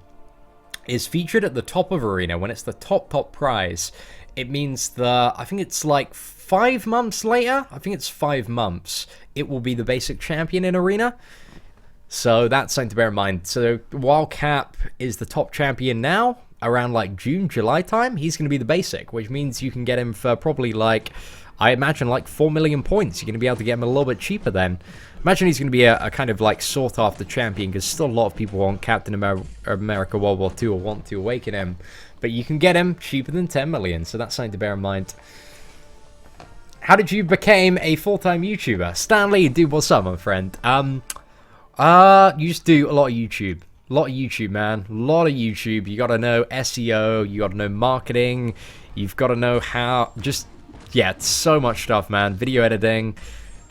S1: is featured at the top of arena, when it's the top prize, it means I think it's like 5 months later, I think it's 5 months, it will be the basic champion in arena. So that's something to bear in mind. So while Cap is the top champion now, around like June, July time, he's going to be the basic, which means you can get him for probably like, I imagine like 4 million points. You're going to be able to get him a little bit cheaper then. Imagine he's going to be a kind of like sought after champion, because still a lot of people want Captain America World War II or want to awaken him. But you can get him cheaper than 10 million, so that's something to bear in mind. How did you become a full-time YouTuber? Stanley, dude, what's up, my friend? You just do a lot of YouTube. A lot of YouTube, man. A lot of YouTube. You gotta know SEO, you gotta know marketing, you've gotta know how, yeah, it's so much stuff, man. Video editing.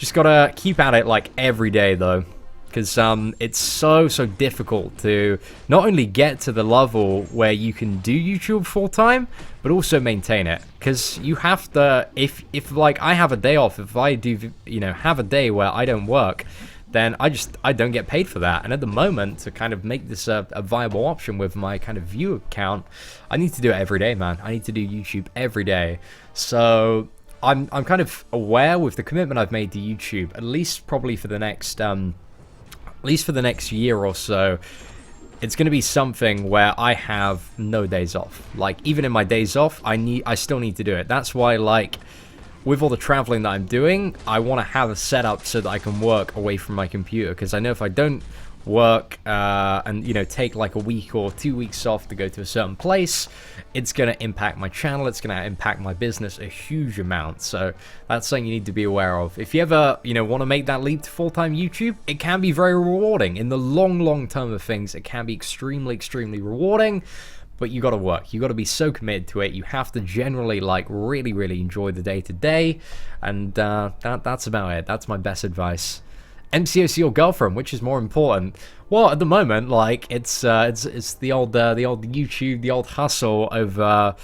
S1: Just gotta keep at it like every day though, because it's so difficult to not only get to the level where you can do YouTube full time, but also maintain it. Because you have to, if like I have a day off, if I do, you know, have a day where I don't work, then I don't get paid for that. And at the moment, to kind of make this a viable option with my kind of viewer count, I need to do it every day, man. I need to do YouTube every day. So I'm kind of aware with the commitment I've made to YouTube, at least probably for the next year or so, it's going to be something where I have no days off. Like, even in my days off, I still need to do it. That's why, like, with all the traveling that I'm doing, I want to have a setup so that I can work away from my computer, because I know if I don't work and, you know, take like a week or 2 weeks off to go to a certain place, it's going to impact my channel, it's going to impact my business a huge amount. So that's something you need to be aware of. If you ever, you know, want to make that leap to full-time YouTube, it can be very rewarding. In the long term of things, it can be extremely rewarding, but you got to work. You got to be so committed to it. You have to generally like really enjoy the day-to-day, and that's about it. That's my best advice. MCOC or girlfriend, which is more important? Well, at the moment, like it's the old YouTube, the old hustle over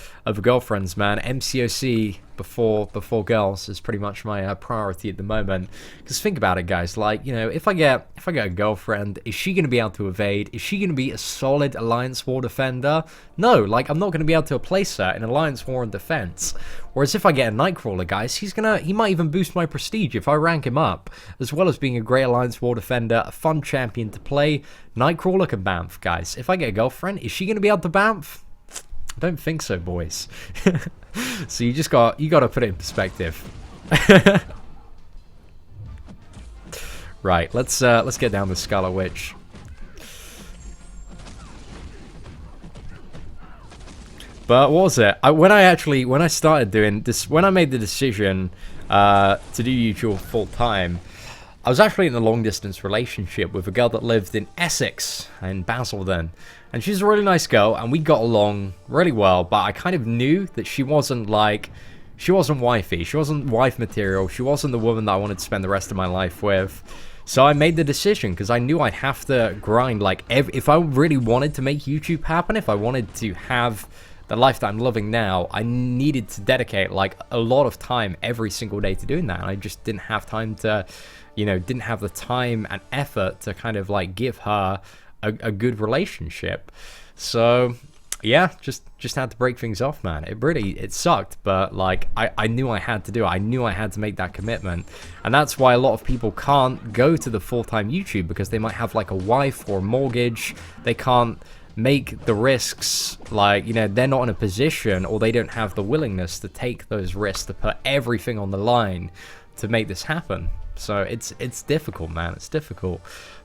S1: girlfriends, man. MCOC before girls is pretty much my priority at the moment. Because think about it, guys. Like, you know, if I get a girlfriend, is she gonna be able to evade? Is she gonna be a solid Alliance War defender? No, like I'm not gonna be able to place her in Alliance War and defense. Whereas if I get a Nightcrawler, guys, he might even boost my prestige if I rank him up, as well as being a great Alliance War defender, a fun champion to play. Nightcrawler can bamf, guys. If I get a girlfriend, is she gonna be able to bamf? I don't think so, boys. So you gotta put it in perspective. Right, let's get down the Scarlet Witch. But what was it? When I started doing this, when I made the decision to do YouTube full time, I was actually in a long distance relationship with a girl that lived in Essex, in Basildon. And she's a really nice girl, and we got along really well, but I kind of knew that she wasn't wifey. She wasn't wife material. She wasn't the woman that I wanted to spend the rest of my life with. So I made the decision, because I knew I'd have to grind, like, if I really wanted to make YouTube happen, if I wanted to have the life that I'm living now, I needed to dedicate, like, a lot of time every single day to doing that. And I just didn't have time to, you know, didn't have the time and effort to kind of, like, give her a good relationship. So yeah, just had to break things off, man. It sucked, but like I knew I had to do it. I knew I had to make that commitment. And that's why a lot of people can't go to the full-time YouTube, because they might have like a wife or a mortgage. They can't make the risks, like, you know, they're not in a position, or they don't have the willingness to take those risks, to put everything on the line to make this happen. So it's difficult, man. It's difficult.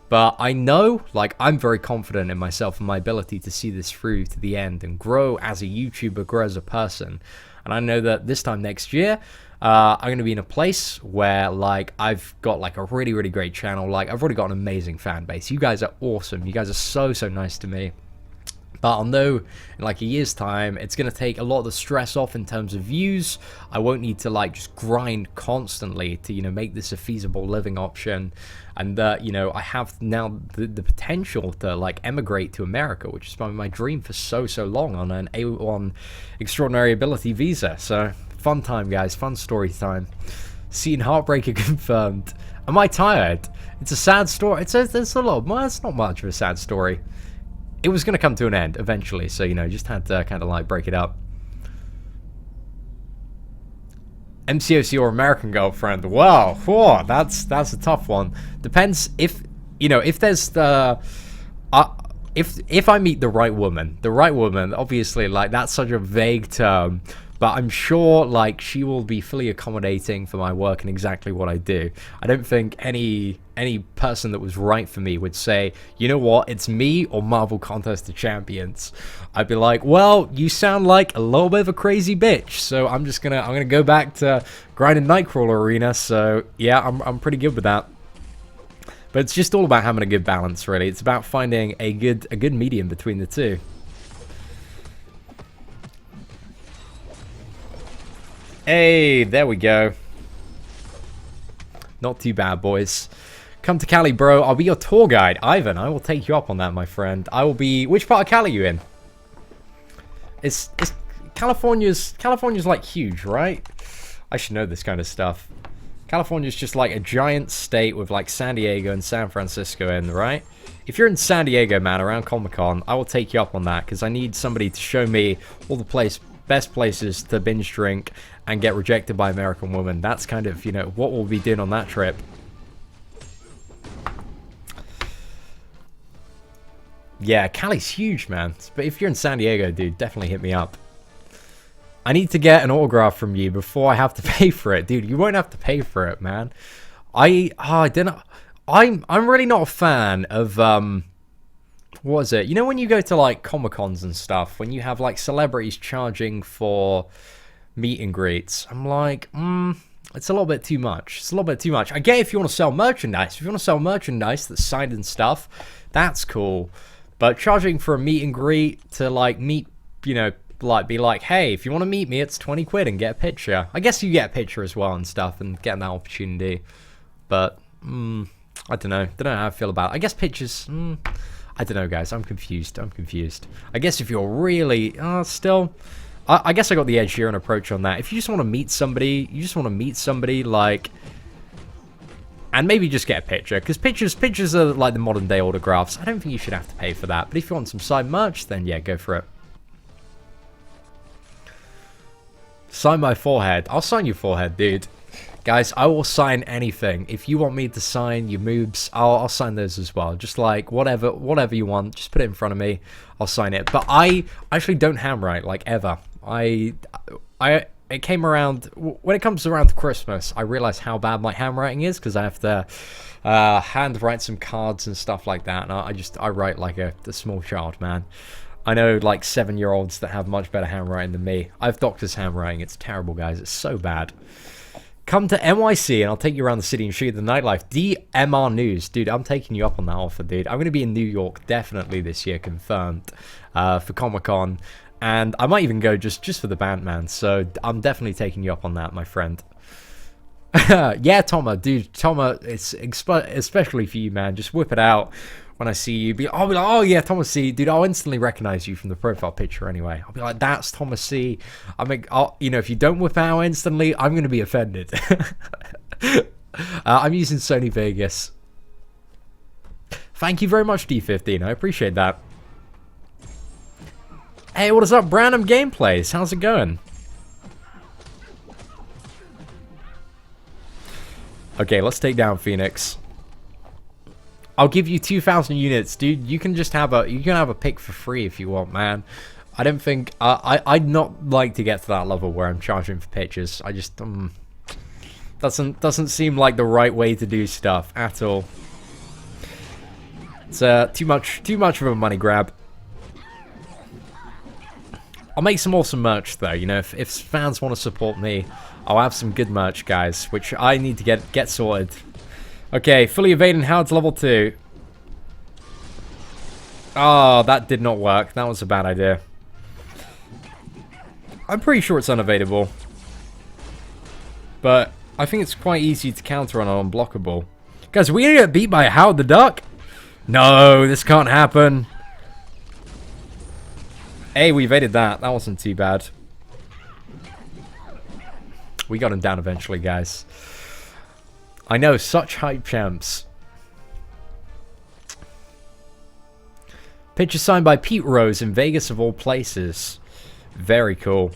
S1: But I know, like, I'm very confident in myself and my ability to see this through to the end and grow as a YouTuber, grow as a person. And I know that this time next year, I'm going to be in a place where, like, I've got, like, a really great channel. Like, I've already got an amazing fan base. You guys are awesome. You guys are so nice to me. But I'll know in like a year's time, it's going to take a lot of the stress off in terms of views. I won't need to like just grind constantly to, you know, make this a feasible living option. And, you know, I have now the potential to like emigrate to America, which has been my dream for so long, on an A1 Extraordinary Ability visa. So fun time, guys. Fun story time. Scene Heartbreaker confirmed. Am I tired? It's a sad story. It's a lot. Well, it's not much of a sad story. It was going to come to an end eventually, so, you know, just had to kind of like break it up. MCOC or American girlfriend? Wow, whoa, that's a tough one. Depends if, you know, if there's the... if I meet the right woman, obviously, like, that's such a vague term, but I'm sure, like, she will be fully accommodating for my work and exactly what I do. I don't think any person that was right for me would say, you know what, it's me or Marvel Contest of Champions. I'd be like, well, you sound like a little bit of a crazy bitch, so I'm gonna go back to grinding Nightcrawler arena. So yeah, I'm pretty good with that. But it's just all about having a good balance, really. It's about finding a good medium between the two. Hey, there we go. Not too bad, boys. Come to Cali, bro. I'll be your tour guide. Ivan, I will take you up on that, my friend. I will be... Which part of Cali are you in? It's California's like huge, right? I should know this kind of stuff. California's just like a giant state with like San Diego and San Francisco in, right? If you're in San Diego, man, around Comic-Con, I will take you up on that because I need somebody to show me all the best places to binge drink and get rejected by American women. That's kind of, you know, what we'll be doing on that trip. Yeah, Cali's huge, man. But if you're in San Diego, dude, definitely hit me up. I need to get an autograph from you before I have to pay for it. Dude, you won't have to pay for it, man. I'm really not a fan of, what is it? You know when you go to, like, Comic-Cons and stuff, when you have, like, celebrities charging for meet and greets, I'm like, it's a little bit too much. It's a little bit too much. I get if you want to sell merchandise. If you want to sell merchandise that's signed and stuff, that's cool. But charging for a meet and greet to, like, meet, you know, like, be like, hey, if you want to meet me, it's 20 quid and get a picture. I guess you get a picture as well and stuff and get that opportunity. But, I don't know. Don't know how I feel about it. I guess pictures, I don't know, guys. I'm confused. I guess if you're really, still, I guess I got the Ed Sheeran approach on that. If you just want to meet somebody, like, and maybe just get a picture, because pictures are like the modern day autographs. I don't think you should have to pay for that. But if you want some side merch, then yeah, go for it. Sign my forehead. I'll sign your forehead, dude. Guys, I will sign anything. If you want me to sign your moobs, I'll sign those as well. Just like whatever you want, just put it in front of me. I'll sign it. But I actually don't handwrite, like, ever. It came around when it comes around to Christmas. I realize how bad my handwriting is because I have to handwrite some cards and stuff like that. And I write like a small child, man. I know like 7-year-olds that have much better handwriting than me. I have doctor's handwriting. It's terrible, guys. It's so bad. Come to NYC and I'll take you around the city and show you the nightlife. DMR News. Dude, I'm taking you up on that offer, dude. I'm going to be in New York definitely this year, confirmed, for Comic-Con. And I might even go just for the band, man. So I'm definitely taking you up on that, my friend. Yeah, Toma, dude. Toma, it's especially for you, man. Just whip it out when I see you. I'll be like, oh yeah, Thomas C. Dude, I'll instantly recognize you from the profile picture anyway. I'll be like, that's Thomas C. You know, if you don't whip out instantly, I'm going to be offended. I'm using Sony Vegas. Thank you very much, D15. I appreciate that. Hey, what is up, Random Gameplays? How's it going? Okay, let's take down Phoenix. I'll give you 2,000 units, dude. You can just have a pick for free if you want, man. I don't think I'd not like to get to that level where I'm charging for pictures. I just doesn't seem like the right way to do stuff at all. It's too much of a money grab. I'll make some awesome merch though. You know, if fans want to support me, I'll have some good merch, guys, which I need to get sorted. Okay, fully evading Howard's level 2. Oh, that did not work. That was a bad idea. I'm pretty sure it's unevadable. But I think it's quite easy to counter on an unblockable. Guys, are we gonna get beat by Howard the Duck? No, this can't happen. Hey, we evaded that. That wasn't too bad. We got him down eventually, guys. I know, such hype champs. Picture signed by Pete Rose in Vegas of all places. Very cool.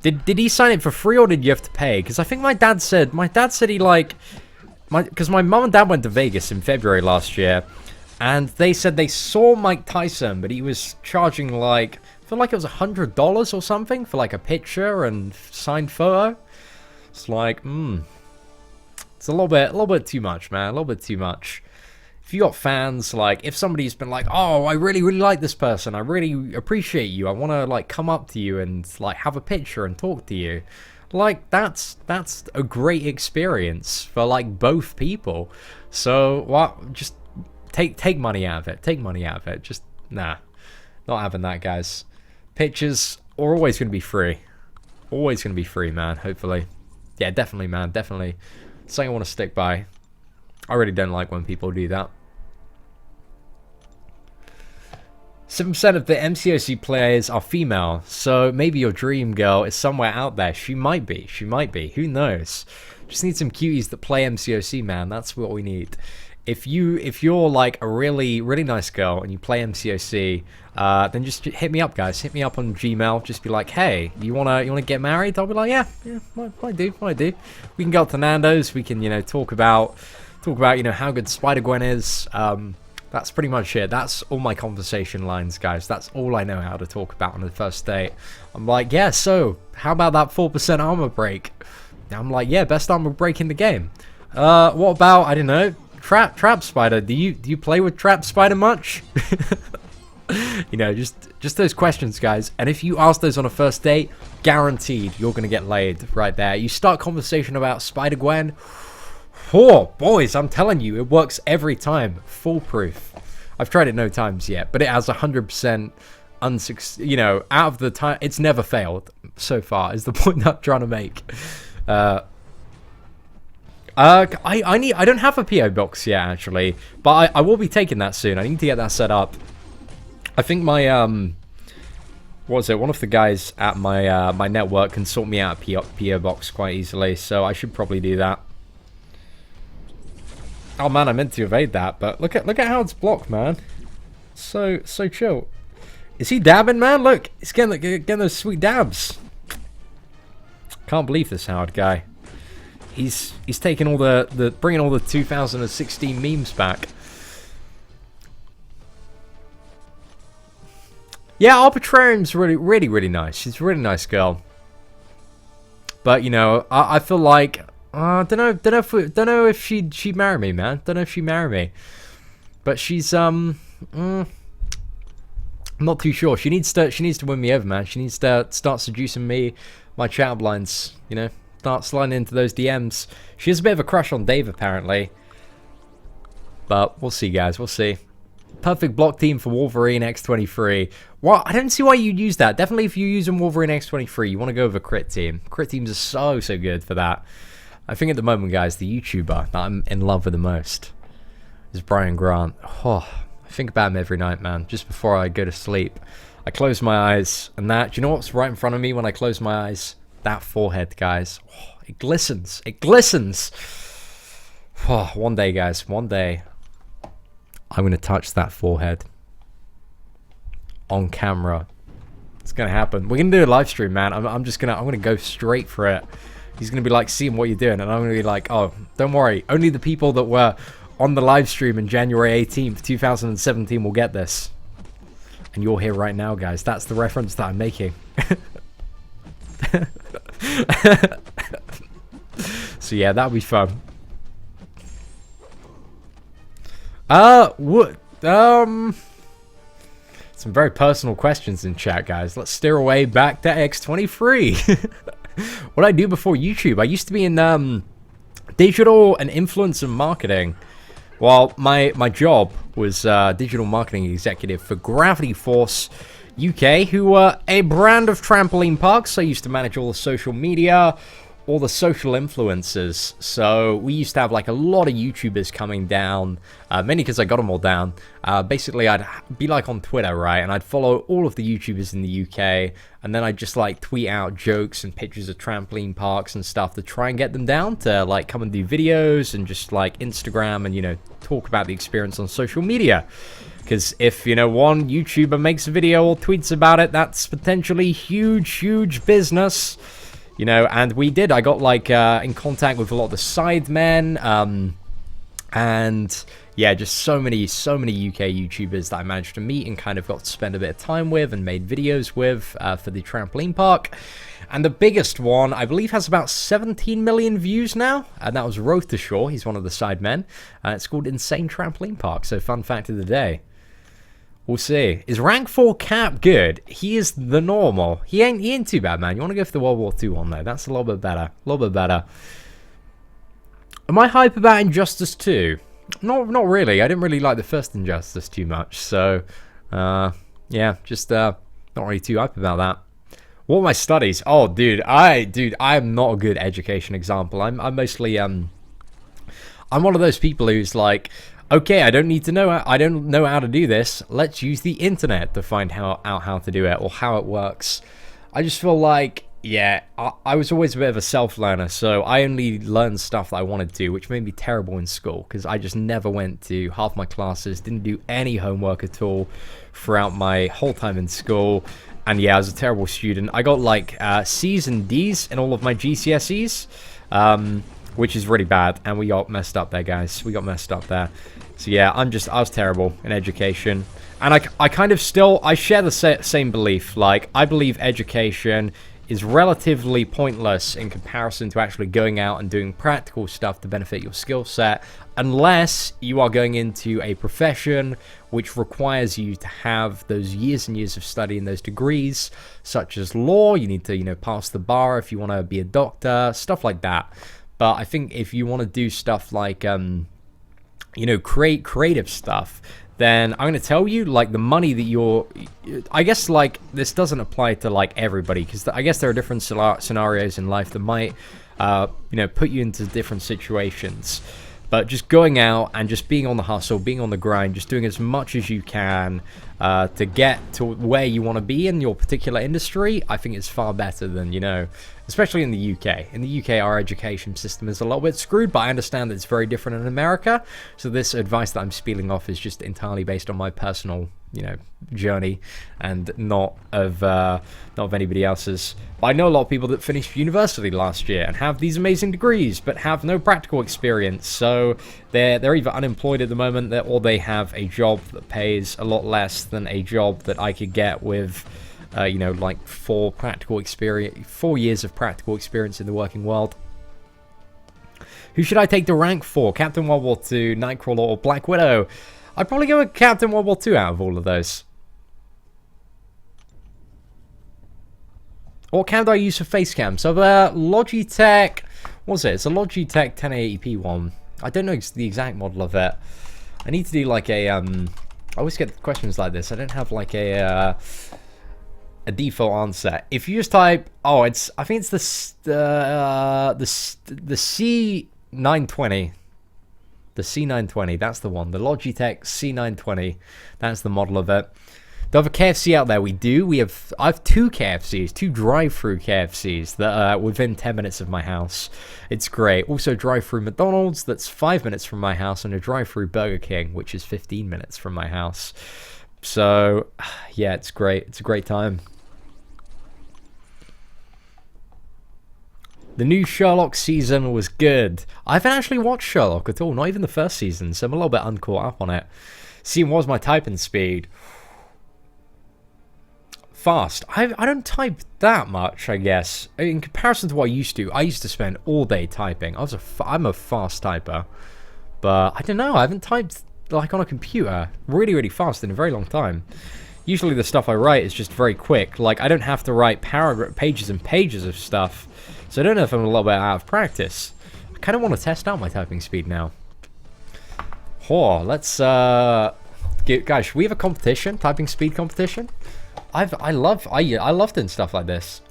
S1: Did he sign it for free or did you have to pay? Because I think my dad said he like... Because my mum and dad went to Vegas in February last year. And they said they saw Mike Tyson, but he was charging like... I feel like it was $100 or something for like a picture and signed photo. It's like, it's a little bit too much, man. A little bit too much. If you got fans, like, if somebody's been like, oh, I really, really like this person. I really appreciate you. I want to, like, come up to you and, like, have a picture and talk to you. Like, that's a great experience for, like, both people. So, what? Just take money out of it. Take money out of it. Just, nah. Not having that, guys. Pictures are always going to be free. Always going to be free, man, hopefully. Yeah, definitely, man, definitely. Something I want to stick by. I really don't like when people do that. 7% of the MCOC players are female, so maybe your dream girl is somewhere out there. She might be. She might be. Who knows? Just need some cuties that play MCOC, man. That's what we need. If you're like a really nice girl and you play MCOC, then just hit me up, guys. Hit me up on Gmail. Just be like, hey, you wanna get married? I'll be like, yeah, might do. We can go up to Nando's. We can talk about how good Spider-Gwen is. That's pretty much it. That's all my conversation lines, guys. That's all I know how to talk about on the first date. I'm like, yeah, so how about that 4% armor break? I'm like, yeah, best armor break in the game. What about, I don't know, Trap Spider? Do you play with Trap Spider much? Just those questions, guys. And if you ask those on a first date, guaranteed you're gonna get laid right there. You start conversation about Spider-Gwen. Oh, boys, I'm telling you, it works every time. Foolproof. I've tried it no times yet, but it has 100% out of the time, it's never failed so far, is the point I'm trying to make. I don't have a PO box yet, actually, but I will be taking that soon. I need to get that set up. I think my, what was it? One of the guys at my, my network can sort me out a PO box quite easily, so I should probably do that. Oh man, I meant to evade that, but look at how it's blocked, man. So chill. Is he dabbing, man? Look, he's getting those sweet dabs. Can't believe this Howard guy. He's taking all bringing all the 2016 memes back. Yeah, Arbitrarian's really nice. She's a really nice girl. But I feel like. Don't know if she'd marry me, man. Don't know if she'd marry me, but she's I'm not too sure. She needs to win me over, man. She needs to start seducing me, my chat blinds. Start sliding into those DMs. She has a bit of a crush on Dave, apparently, but we'll see, guys. We'll see. Perfect block team for Wolverine X23. Well, I don't see why you'd use that. Definitely, if you're using Wolverine X23, you want to go with a crit team. Crit teams are so good for that. I think at the moment, guys, the YouTuber that I'm in love with the most is Brian Grant. Oh, I think about him every night, man. Just before I go to sleep, I close my eyes, and do you know what's right in front of me when I close my eyes? That forehead, guys. Oh, it glistens. It glistens. Oh, one day, guys, one day, I'm going to touch that forehead on camera. It's going to happen. We're going to do a live stream, man. I'm going to go straight for it. He's going to be like, seeing what you're doing. And I'm going to be like, oh, don't worry. Only the people that were on the live stream in January 18th, 2017 will get this. And you're here right now, guys. That's the reference that I'm making. So yeah, that'll be fun. Some very personal questions in chat, guys. Let's steer away back to X23. What did I do before YouTube? I used to be in digital and influencer marketing. Well, my job was digital marketing executive for Gravity Force UK, who were a brand of trampoline parks. I used to manage all the social media, all the social influencers. So we used to have like a lot of YouTubers coming down, mainly because I got them all down. Basically, I'd be like on Twitter, right? And I'd follow all of the YouTubers in the UK, and then I'd just like tweet out jokes and pictures of trampoline parks and stuff to try and get them down to like come and do videos and just like Instagram and, talk about the experience on social media. Because if, one YouTuber makes a video or tweets about it, that's potentially huge business. And we did. I got like in contact with a lot of the sidemen, and yeah, just so many UK YouTubers that I managed to meet and kind of got to spend a bit of time with and made videos with for the trampoline park. And the biggest one, I believe, has about 17 million views now, and that was Roth to Shore. He's one of the sidemen. It's called Insane Trampoline Park. So fun fact of the day. We'll see. Is rank 4 Cap good? He is the normal. He ain't too bad, man. You want to go for the World War II one, though. That's a little bit better. A little bit better. Am I hype about Injustice 2? Not really. I didn't really like the first Injustice too much. So, yeah, just not really too hype about that. What are my studies? Oh, dude, I'm not a good education example. I'm mostly I'm one of those people who's like, okay, I don't need to know. I don't know how to do this. Let's use the internet to find out how to do it or how it works. I just feel like, yeah, I was always a bit of a self-learner, so I only learned stuff that I wanted to, which made me terrible in school because I just never went to half my classes, didn't do any homework at all throughout my whole time in school. And yeah, I was a terrible student. I got like C's and D's in all of my GCSEs, which is really bad. And we got messed up there, guys. We got messed up there. So yeah, I was terrible in education. And I kind of still, I share the same belief. Like, I believe education is relatively pointless in comparison to actually going out and doing practical stuff to benefit your skill set, unless you are going into a profession which requires you to have those years and years of study and those degrees, such as law. You need to, you know, pass the bar if you want to be a doctor, stuff like that. But I think if you want to do stuff like, you know, creative stuff, then I'm going to tell you, like, the money that I guess, like, this doesn't apply to, like, everybody, because I guess there are different scenarios in life that might, you know, put you into different situations. But just going out and just being on the hustle, being on the grind, just doing as much as you can to get to where you want to be in your particular industry, I think it's far better than, you know, especially in the UK. In the UK, our education system is a little bit screwed, but I understand that it's very different in America. So this advice that I'm spieling off is just entirely based on my personal, you know, journey and not of anybody else's. But I know a lot of people that finished university last year and have these amazing degrees, but have no practical experience. So they're either unemployed at the moment, or they have a job that pays a lot less than a job that I could get with, you know, like 4 years of practical experience in the working world. Who should I take the rank for? Captain World War II, Nightcrawler, or Black Widow? I'd probably go with Captain World War II out of all of those. What cam do I use for face cam? So the Logitech, what was it? It's a Logitech 1080p one. I don't know the exact model of it. I need to do like a, I always get questions like this. I don't have like a default answer. If you just type, oh, I think it's the C920. The C920, that's the one. The Logitech C920, that's the model of it. Do I have a KFC out there? We do. I have 2 KFCs, 2 drive-through KFCs that are within 10 minutes of my house. It's great. Also, drive-through McDonald's, that's 5 minutes from my house, and a drive-through Burger King, which is 15 minutes from my house. So, yeah, it's great. It's a great time. The new Sherlock season was good. I haven't actually watched Sherlock at all, not even the first season, so I'm a little bit uncaught up on it. Seeing what was my typing speed? Fast. I don't type that much, I guess. In comparison to what I used to spend all day typing. I'm a fast typer. But I don't know, I haven't typed like on a computer really fast in a very long time. Usually the stuff I write is just very quick. Like, I don't have to write pages and pages of stuff. So I don't know if I'm a little bit out of practice. I kind of want to test out my typing speed now. Oh, let's guys, should we have a competition? Typing speed competition? I love doing stuff like this.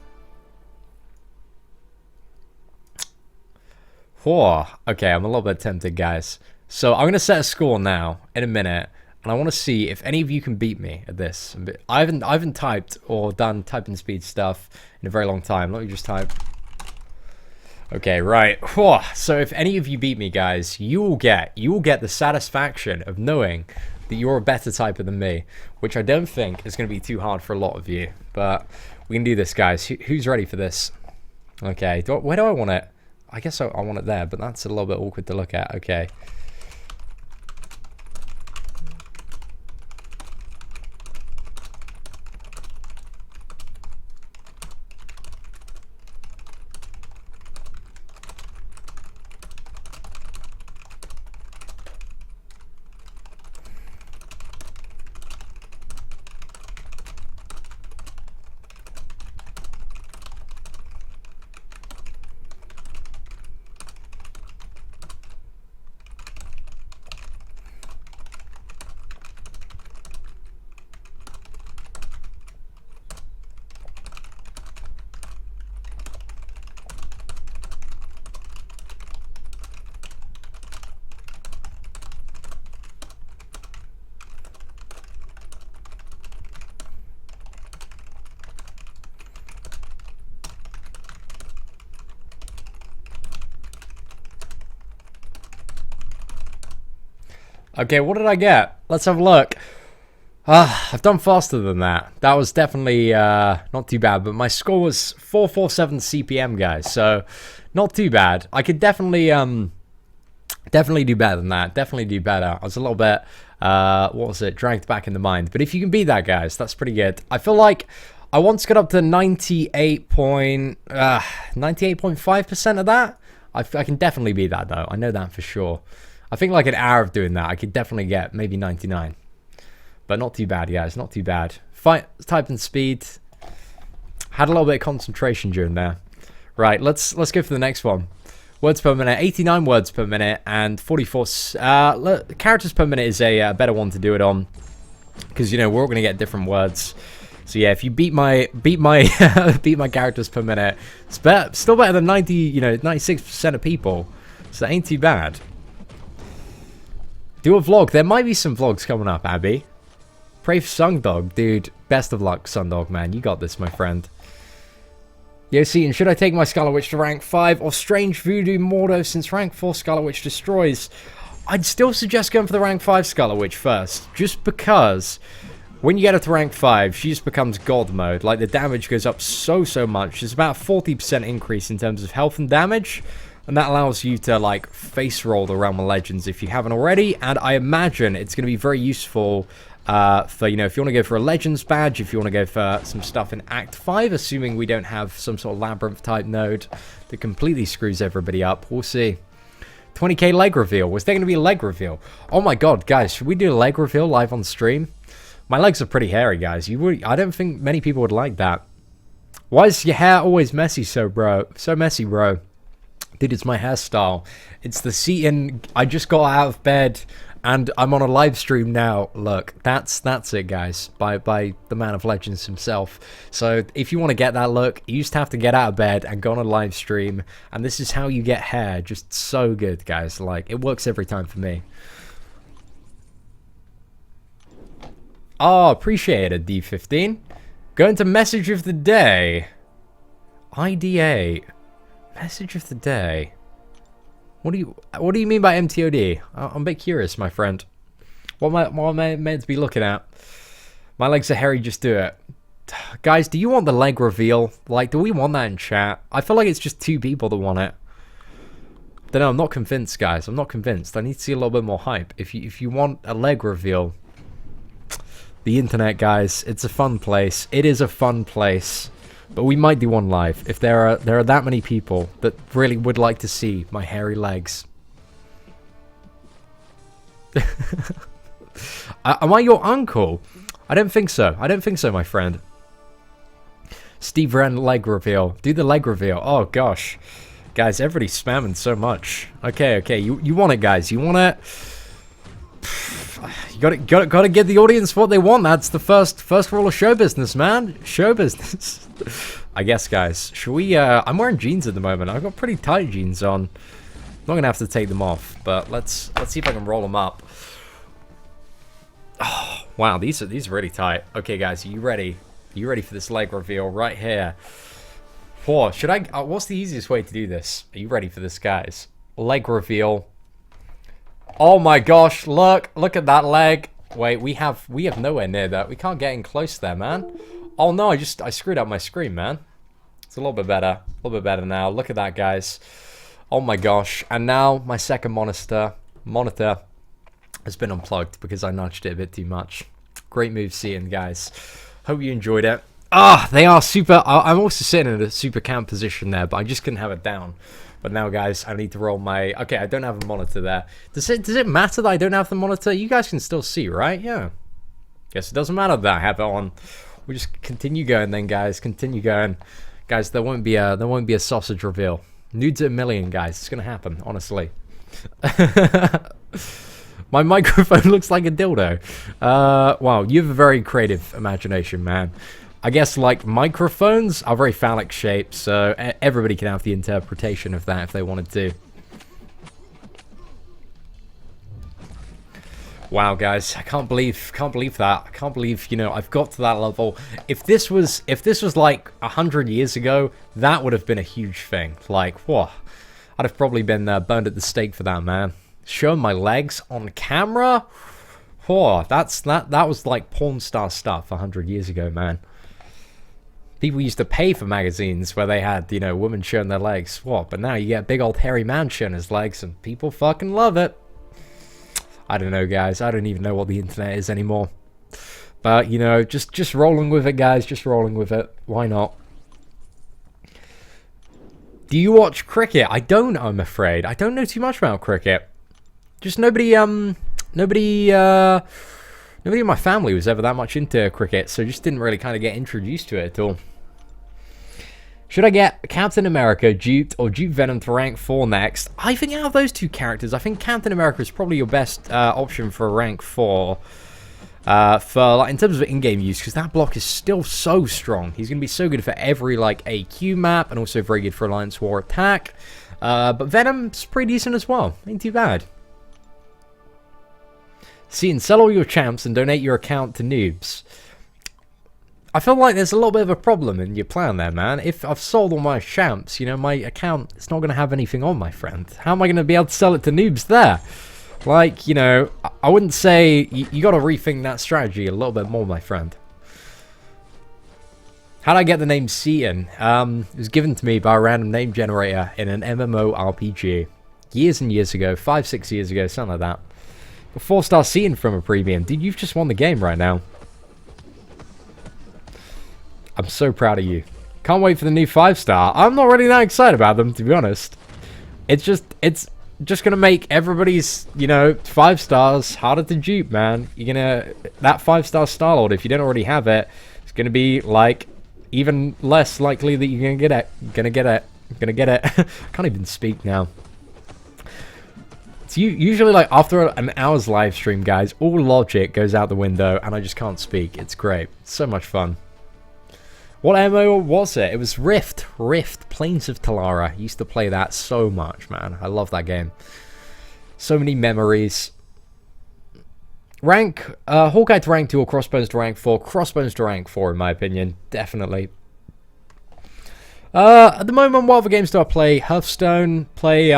S1: Oh, okay, I'm a little bit tempted, guys. So I'm gonna set a score now in a minute, and I want to see if any of you can beat me at this. I haven't typed or done typing speed stuff in a very long time. Let me just type. Okay, right. So if any of you beat me, guys, you will get the satisfaction of knowing that you're a better typer than me, which I don't think is going to be too hard for a lot of you. But we can do this, guys. Who's ready for this? Okay, where do I want it? I guess I want it there, but that's a little bit awkward to look at. Okay. Okay, what did I get? Let's have a look. I've done faster than that. That was definitely not too bad, but my score was 447 CPM, guys. So not too bad. I could definitely definitely do better than that. Definitely do better. I was a little bit what was it? Dragged back in the mind. But if you can beat that, guys, that's pretty good. I feel like I once got up to 98.5% of that. I can definitely beat that though. I know that for sure. I think like an hour of doing that, I could definitely get maybe 99. But not too bad, guys. Not too bad. Typing speed. Had a little bit of concentration during there. Right, let's go for the next one. Words per minute. 89 words per minute and 44... characters per minute is a better one to do it on. Because, you know, we're all going to get different words. So, yeah, if you beat my beat my characters per minute, it's still better than 96% of people. So that ain't too bad. Do a vlog. There might be some vlogs coming up, Abby. Pray for Sundog, dude. Best of luck, Sundog, man. You got this, my friend. Yo, Seaton, should I take my Scarlet Witch to rank 5 or Strange Voodoo Mordo since rank 4 Scarlet Witch destroys? I'd still suggest going for the rank 5 Scarlet Witch first. Just because when you get her to rank 5, she just becomes God mode. Like, the damage goes up so much. There's about a 40% increase in terms of health and damage. And that allows you to, like, face roll the Realm of Legends if you haven't already. And I imagine it's going to be very useful for, you know, if you want to go for a Legends badge, if you want to go for some stuff in Act 5, assuming we don't have some sort of Labyrinth-type node that completely screws everybody up. We'll see. 20k leg reveal. Was there going to be a leg reveal? Oh my god, guys, should we do a leg reveal live on stream? My legs are pretty hairy, guys. I don't think many people would like that. Why is your hair always messy so messy, bro? Dude, it's my hairstyle. It's the Seaton. I just got out of bed and I'm on a live stream now. Look, that's it, guys, by the man of legends himself. So if you want to get that look, you just have to get out of bed and go on a live stream. And this is how you get hair. Just so good, guys. Like, it works every time for me. Oh, appreciate it, D15. Going to message of the day. ID8. Message of the day. What do you mean by MTOD? I'm a bit curious, my friend. What am I meant to be looking at? My legs are hairy, just do it. Guys, do you want the leg reveal? Like, do we want that in chat? I feel like it's just 2 people that want it. Don't know, I'm not convinced, guys. I'm not convinced. I need to see a little bit more hype. If you want a leg reveal, the internet, guys, it's a fun place. It is a fun place. But we might do one live if there are that many people that really would like to see my hairy legs. Am I your uncle? I don't think so. I don't think so, my friend. Steve Wren leg reveal. Do the leg reveal. Oh gosh, guys, everybody's spamming so much. Okay. You want it, guys. You want it. You gotta give the audience what they want. That's the first rule of show business, man. Show business. I guess, guys. Should we? I'm wearing jeans at the moment. I've got pretty tight jeans on. I'm not gonna have to take them off, but let's see if I can roll them up. Oh wow, these are really tight. Okay, guys, are you ready? Are you ready for this leg reveal right here? Whoa, should I? What's the easiest way to do this? Are you ready for this, guys? Leg reveal. Oh my gosh, look at that leg. Wait, we have nowhere near that. We can't get in close there, man. Oh no, I screwed up my screen, man. It's a little bit better. A little bit better now. Look at that, guys. Oh my gosh. And now my second monitor has been unplugged because I nudged it a bit too much. Great move, Seaton, guys. Hope you enjoyed it. Ah, they are super. I'm also sitting in a super cam position there, but I just couldn't have it down. But now, guys, I need to roll my... Okay, I don't have a monitor there. Does it matter that I don't have the monitor? You guys can still see, right? Yeah. Guess it doesn't matter that I have it on. We just continue going then, guys. Continue going. Guys, there won't be a sausage reveal. Nudes at a million, guys. It's gonna happen, honestly. My microphone looks like a dildo. Wow, you have a very creative imagination, man. I guess, like, microphones are very phallic shaped, so everybody can have the interpretation of that if they wanted to. Wow, guys, I can't believe that. I can't believe, you know, I've got to that level. If this was like 100 years ago, that would have been a huge thing. Like, whoa, I'd have probably been burned at the stake for that, man. Showing my legs on camera? Oh, that was like porn star stuff 100 years ago, man. People used to pay for magazines where they had, you know, women showing their legs. What? But now you get a big old hairy man showing his legs, and people fucking love it. I don't know, guys. I don't even know what the internet is anymore. But, you know, just rolling with it, guys. Just rolling with it. Why not? Do you watch cricket? I don't, I'm afraid. I don't know too much about cricket. Just nobody in my family was ever that much into cricket, so just didn't really kind of get introduced to it at all. Should I get Captain America duped or dupe Venom to rank 4 next? I think out of those two characters, I think Captain America is probably your best option for rank 4. For like in terms of in-game use, because that block is still so strong. He's going to be so good for every like AQ map, and also very good for Alliance War attack. But Venom's pretty decent as well. Ain't too bad. See, and sell all your champs and donate your account to noobs. I feel like there's a little bit of a problem in your plan there, man. If I've sold all my champs, you know, my account is not going to have anything on, my friend. How am I going to be able to sell it to noobs there? Like, you know, I wouldn't say... You got to rethink that strategy a little bit more, my friend. How did I get the name Seaton? It was given to me by a random name generator in an MMORPG. Years and years ago. 5-6 years ago, something like that. A 4-star Seaton from a premium. Dude, you've just won the game right now. I'm so proud of you. Can't wait for the new 5-star. I'm not really that excited about them, to be honest. It's just gonna make everybody's, you know, 5 stars harder to dupe, man. You're gonna... That 5-star Star-Lord, if you don't already have it, it's gonna be, like, even less likely that you're gonna get it. Gonna get it. I can't even speak now. It's usually like after an hour's live stream, guys, all logic goes out the window and I just can't speak. It's great. It's so much fun. What MMO was it? It was Rift. Plains of Talara. Used to play that so much, man. I love that game. So many memories. Rank, Hawkeye to rank 2 or Crossbones to rank 4? Crossbones to rank 4, in my opinion. Definitely. At the moment, what other games do I play? Hearthstone. Play,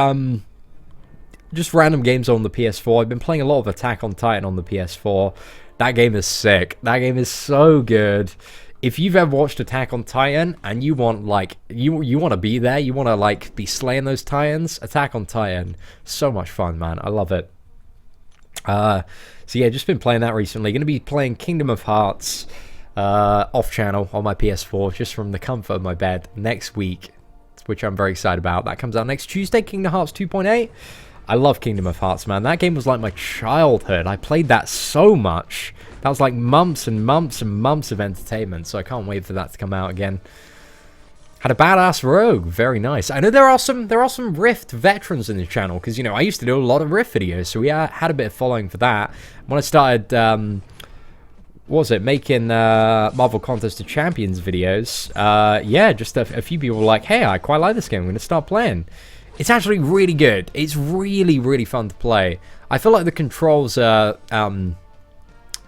S1: just random games on the PS4. I've been playing a lot of Attack on Titan on the PS4. That game is sick. That game is so good. If you've ever watched Attack on Titan and you want, like, you want to be there, you want to, like, be slaying those Titans, Attack on Titan, so much fun, man. I love it. So yeah, just been playing that recently. Going to be playing Kingdom of Hearts off-channel on my PS4, just from the comfort of my bed next week, which I'm very excited about. That comes out next Tuesday, Kingdom Hearts 2.8. I love Kingdom of Hearts, man. That game was like my childhood. I played that so much. That was like months and months and months of entertainment, so I can't wait for that to come out again. Had a badass rogue. Very nice. I know there are some Rift veterans in the channel, because, you know, I used to do a lot of Rift videos, so we had a bit of following for that. When I started, what was it, making Marvel Contest of Champions videos, yeah, just a few people were like, hey, I quite like this game, I'm going to start playing. It's actually really good. It's really, really fun to play. I feel like the controls are,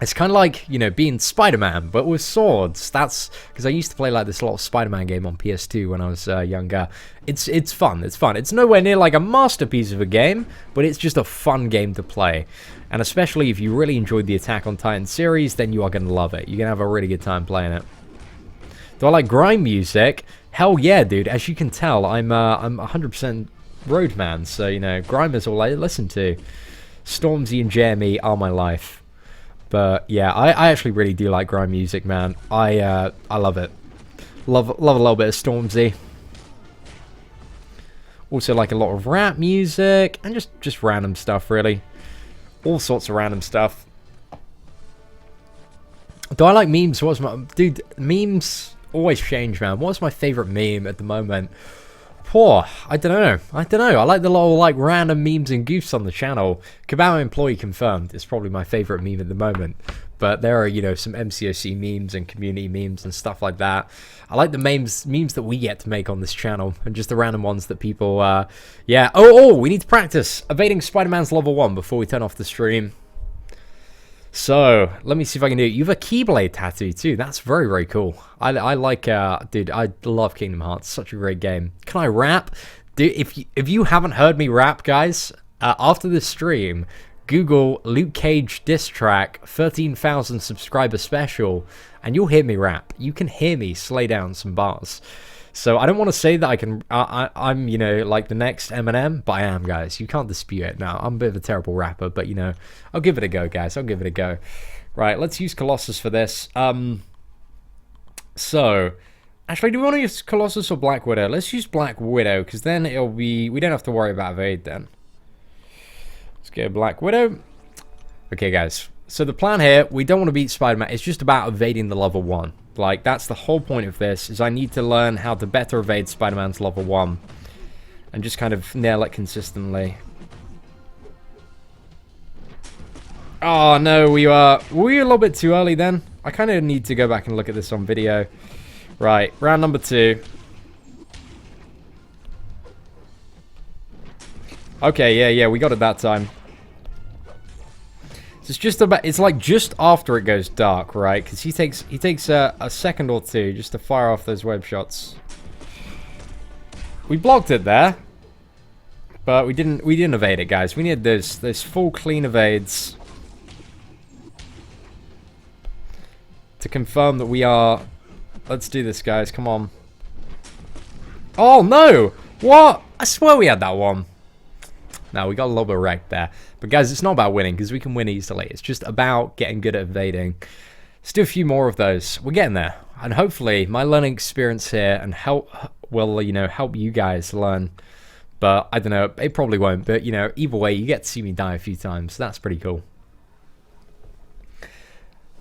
S1: it's kind of like, you know, being Spider-Man, but with swords. That's because I used to play like this little Spider-Man game on PS2 when I was younger. It's fun. It's fun. It's nowhere near like a masterpiece of a game, but it's just a fun game to play. And especially if you really enjoyed the Attack on Titan series, then you are going to love it. You're going to have a really good time playing it. Do I like grime music? Hell yeah, dude. As you can tell, I'm 100% roadman, so, you know, grime is all I listen to. Stormzy and Jeremy are my life. But yeah, I actually really do like grime music, man. I love it. Love a little bit of Stormzy. Also like a lot of rap music and just random stuff, really. All sorts of random stuff. Do I like memes? What's my... Dude, memes always change, man. What's my favorite meme at the moment? Poor, I don't know. I like the little, like, random memes and goofs on the channel. Kabao employee confirmed is probably my favorite meme at the moment. But there are, you know, some MCOC memes and community memes and stuff like that. I like the memes that we get to make on this channel, and just the random ones that people, yeah. Oh, we need to practice evading Spider-Man's level 1 before we turn off the stream. So, let me see if I can do it. You have a Keyblade tattoo too. That's very, very cool. I like, dude, I love Kingdom Hearts. Such a great game. Can I rap? Dude, if you haven't heard me rap, guys, after this stream, Google Luke Cage diss track 13,000 subscriber special, and you'll hear me rap. You can hear me slay down some bars. So I don't want to say that I'm, you know, like the next Eminem, but I am, guys. You can't dispute it. Now, I'm a bit of a terrible rapper, but, you know, I'll give it a go, guys. I'll give it a go. Right, let's use Colossus for this. So, actually, do we want to use Colossus or Black Widow? Let's use Black Widow, because then it'll be, we don't have to worry about evade then. Let's go Black Widow. Okay, guys. So the plan here, we don't want to beat Spider-Man. It's just about evading the level 1. Like, that's the whole point of this, is I need to learn how to better evade Spider-Man's level 1. And just kind of nail it consistently. Oh, no, were we a little bit too early then? I kind of need to go back and look at this on video. Right, round number 2. Okay, yeah, we got it that time. So it's just about, it's like just after it goes dark, right? Because he takes a second or two just to fire off those web shots. We blocked it there, but we didn't evade it, guys. We need those full clean evades to confirm that we are. Let's do this, guys. Come on. Oh no! What? I swear we had that one. No, we got a little bit wrecked there. But guys, it's not about winning, because we can win easily. It's just about getting good at evading. Let's do a few more of those. We're getting there. And hopefully, my learning experience here and will, you know, help you guys learn. But, I don't know, it probably won't. But, you know, either way, you get to see me die a few times. So that's pretty cool.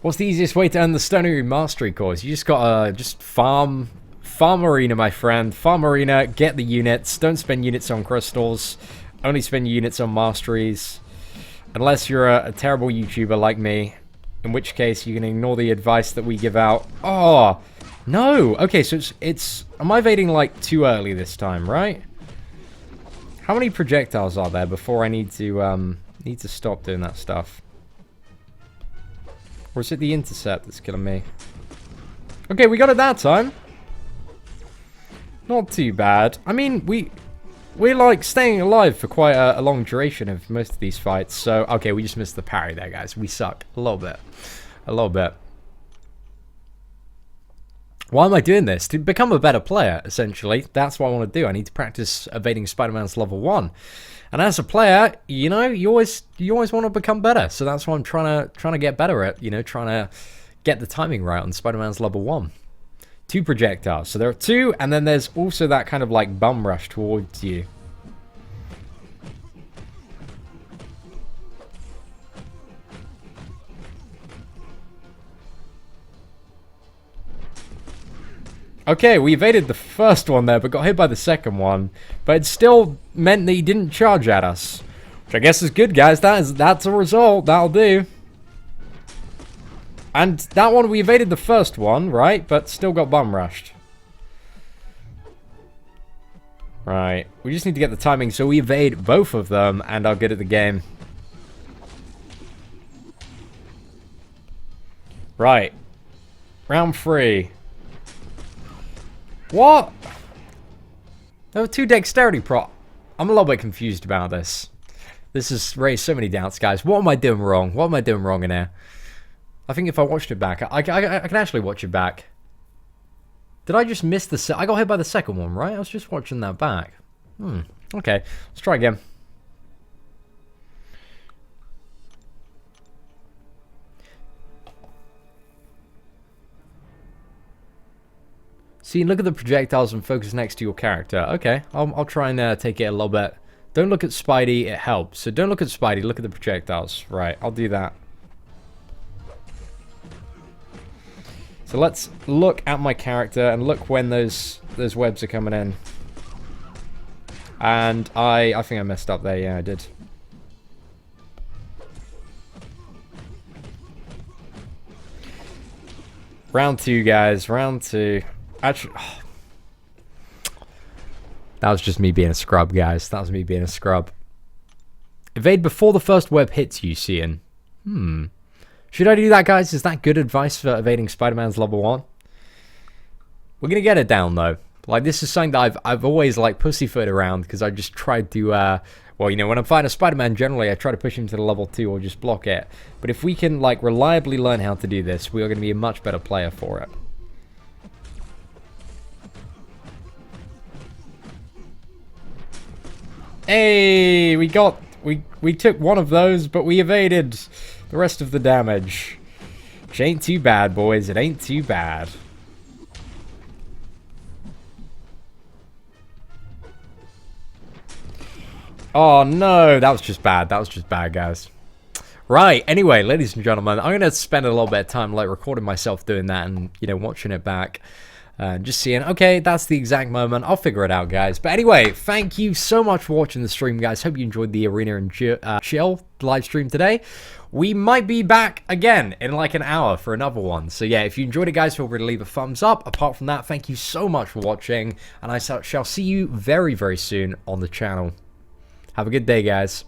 S1: What's the easiest way to earn the Stony Mastery course? You just gotta farm arena, my friend. Farm arena, get the units. Don't spend units on crystals. Only spend units on masteries. Unless you're a terrible YouTuber like me. In which case, you can ignore the advice that we give out. Oh, no. Okay, so it's... Am I evading, like, too early this time, right? How many projectiles are there before I need to stop doing that stuff? Or is it the intercept that's killing me? Okay, we got it that time. Not too bad. I mean, we're like staying alive for quite a long duration of most of these fights. So, okay, we just missed the parry there, guys. We suck. A little bit. A little bit. Why am I doing this? To become a better player, essentially. That's what I want to do. I need to practice evading Spider-Man's level 1. And as a player, you know, you always want to become better. So that's what I'm trying to get better at. You know, trying to get the timing right on Spider-Man's level 1. 2 projectiles. So there are 2, and then there's also that kind of like bum rush towards you. Okay, we evaded the first one there, but got hit by the second one. But it still meant that he didn't charge at us. Which I guess is good, guys. That's a result. That'll do. And that one, we evaded the first one, right? But still got bum rushed. Right. We just need to get the timing, so we evade both of them and are good at the game. Right. Round 3. What? There were 2 dexterity prop. I'm a little bit confused about this. This has raised so many doubts, guys. What am I doing wrong? What am I doing wrong in here? I think if I watched it back, I can actually watch it back. Did I just miss the I got hit by the second one, right? I was just watching that back. Okay, let's try again. See, look at the projectiles and focus next to your character. Okay, I'll try and take it a little bit. Don't look at Spidey, it helps. So don't look at Spidey, look at the projectiles. Right, I'll do that. So let's look at my character and look when those webs are coming in. And I think I messed up there. Yeah, I did. Round 2, guys. Round 2. Actually, oh. That was just me being a scrub, guys. That was me being a scrub. Evade before the first web hits you, Cian. Should I do that, guys? Is that good advice for evading Spider-Man's level 1? We're gonna get it down, though. Like, this is something that I've always, like, pussyfooted around, because I just tried to, Well, you know, when I'm fighting a Spider-Man, generally I try to push him to the level 2 or just block it. But if we can, like, reliably learn how to do this, we are going to be a much better player for it. Hey, we took one of those, but we evaded the rest of the damage. Which ain't too bad, boys. It ain't too bad. Oh, no. That was just bad. That was just bad, guys. Right. Anyway, ladies and gentlemen, I'm going to spend a little bit of time, like, recording myself doing that and, you know, watching it back. Just seeing, okay, that's the exact moment. I'll figure it out, guys. But anyway, thank you so much for watching the stream, guys. Hope you enjoyed the Arena and Chill live stream today. We might be back again in like an hour for another one. So yeah, if you enjoyed it, guys, feel free to leave a thumbs up. Apart from that, thank you so much for watching. And I shall see you very, very soon on the channel. Have a good day, guys.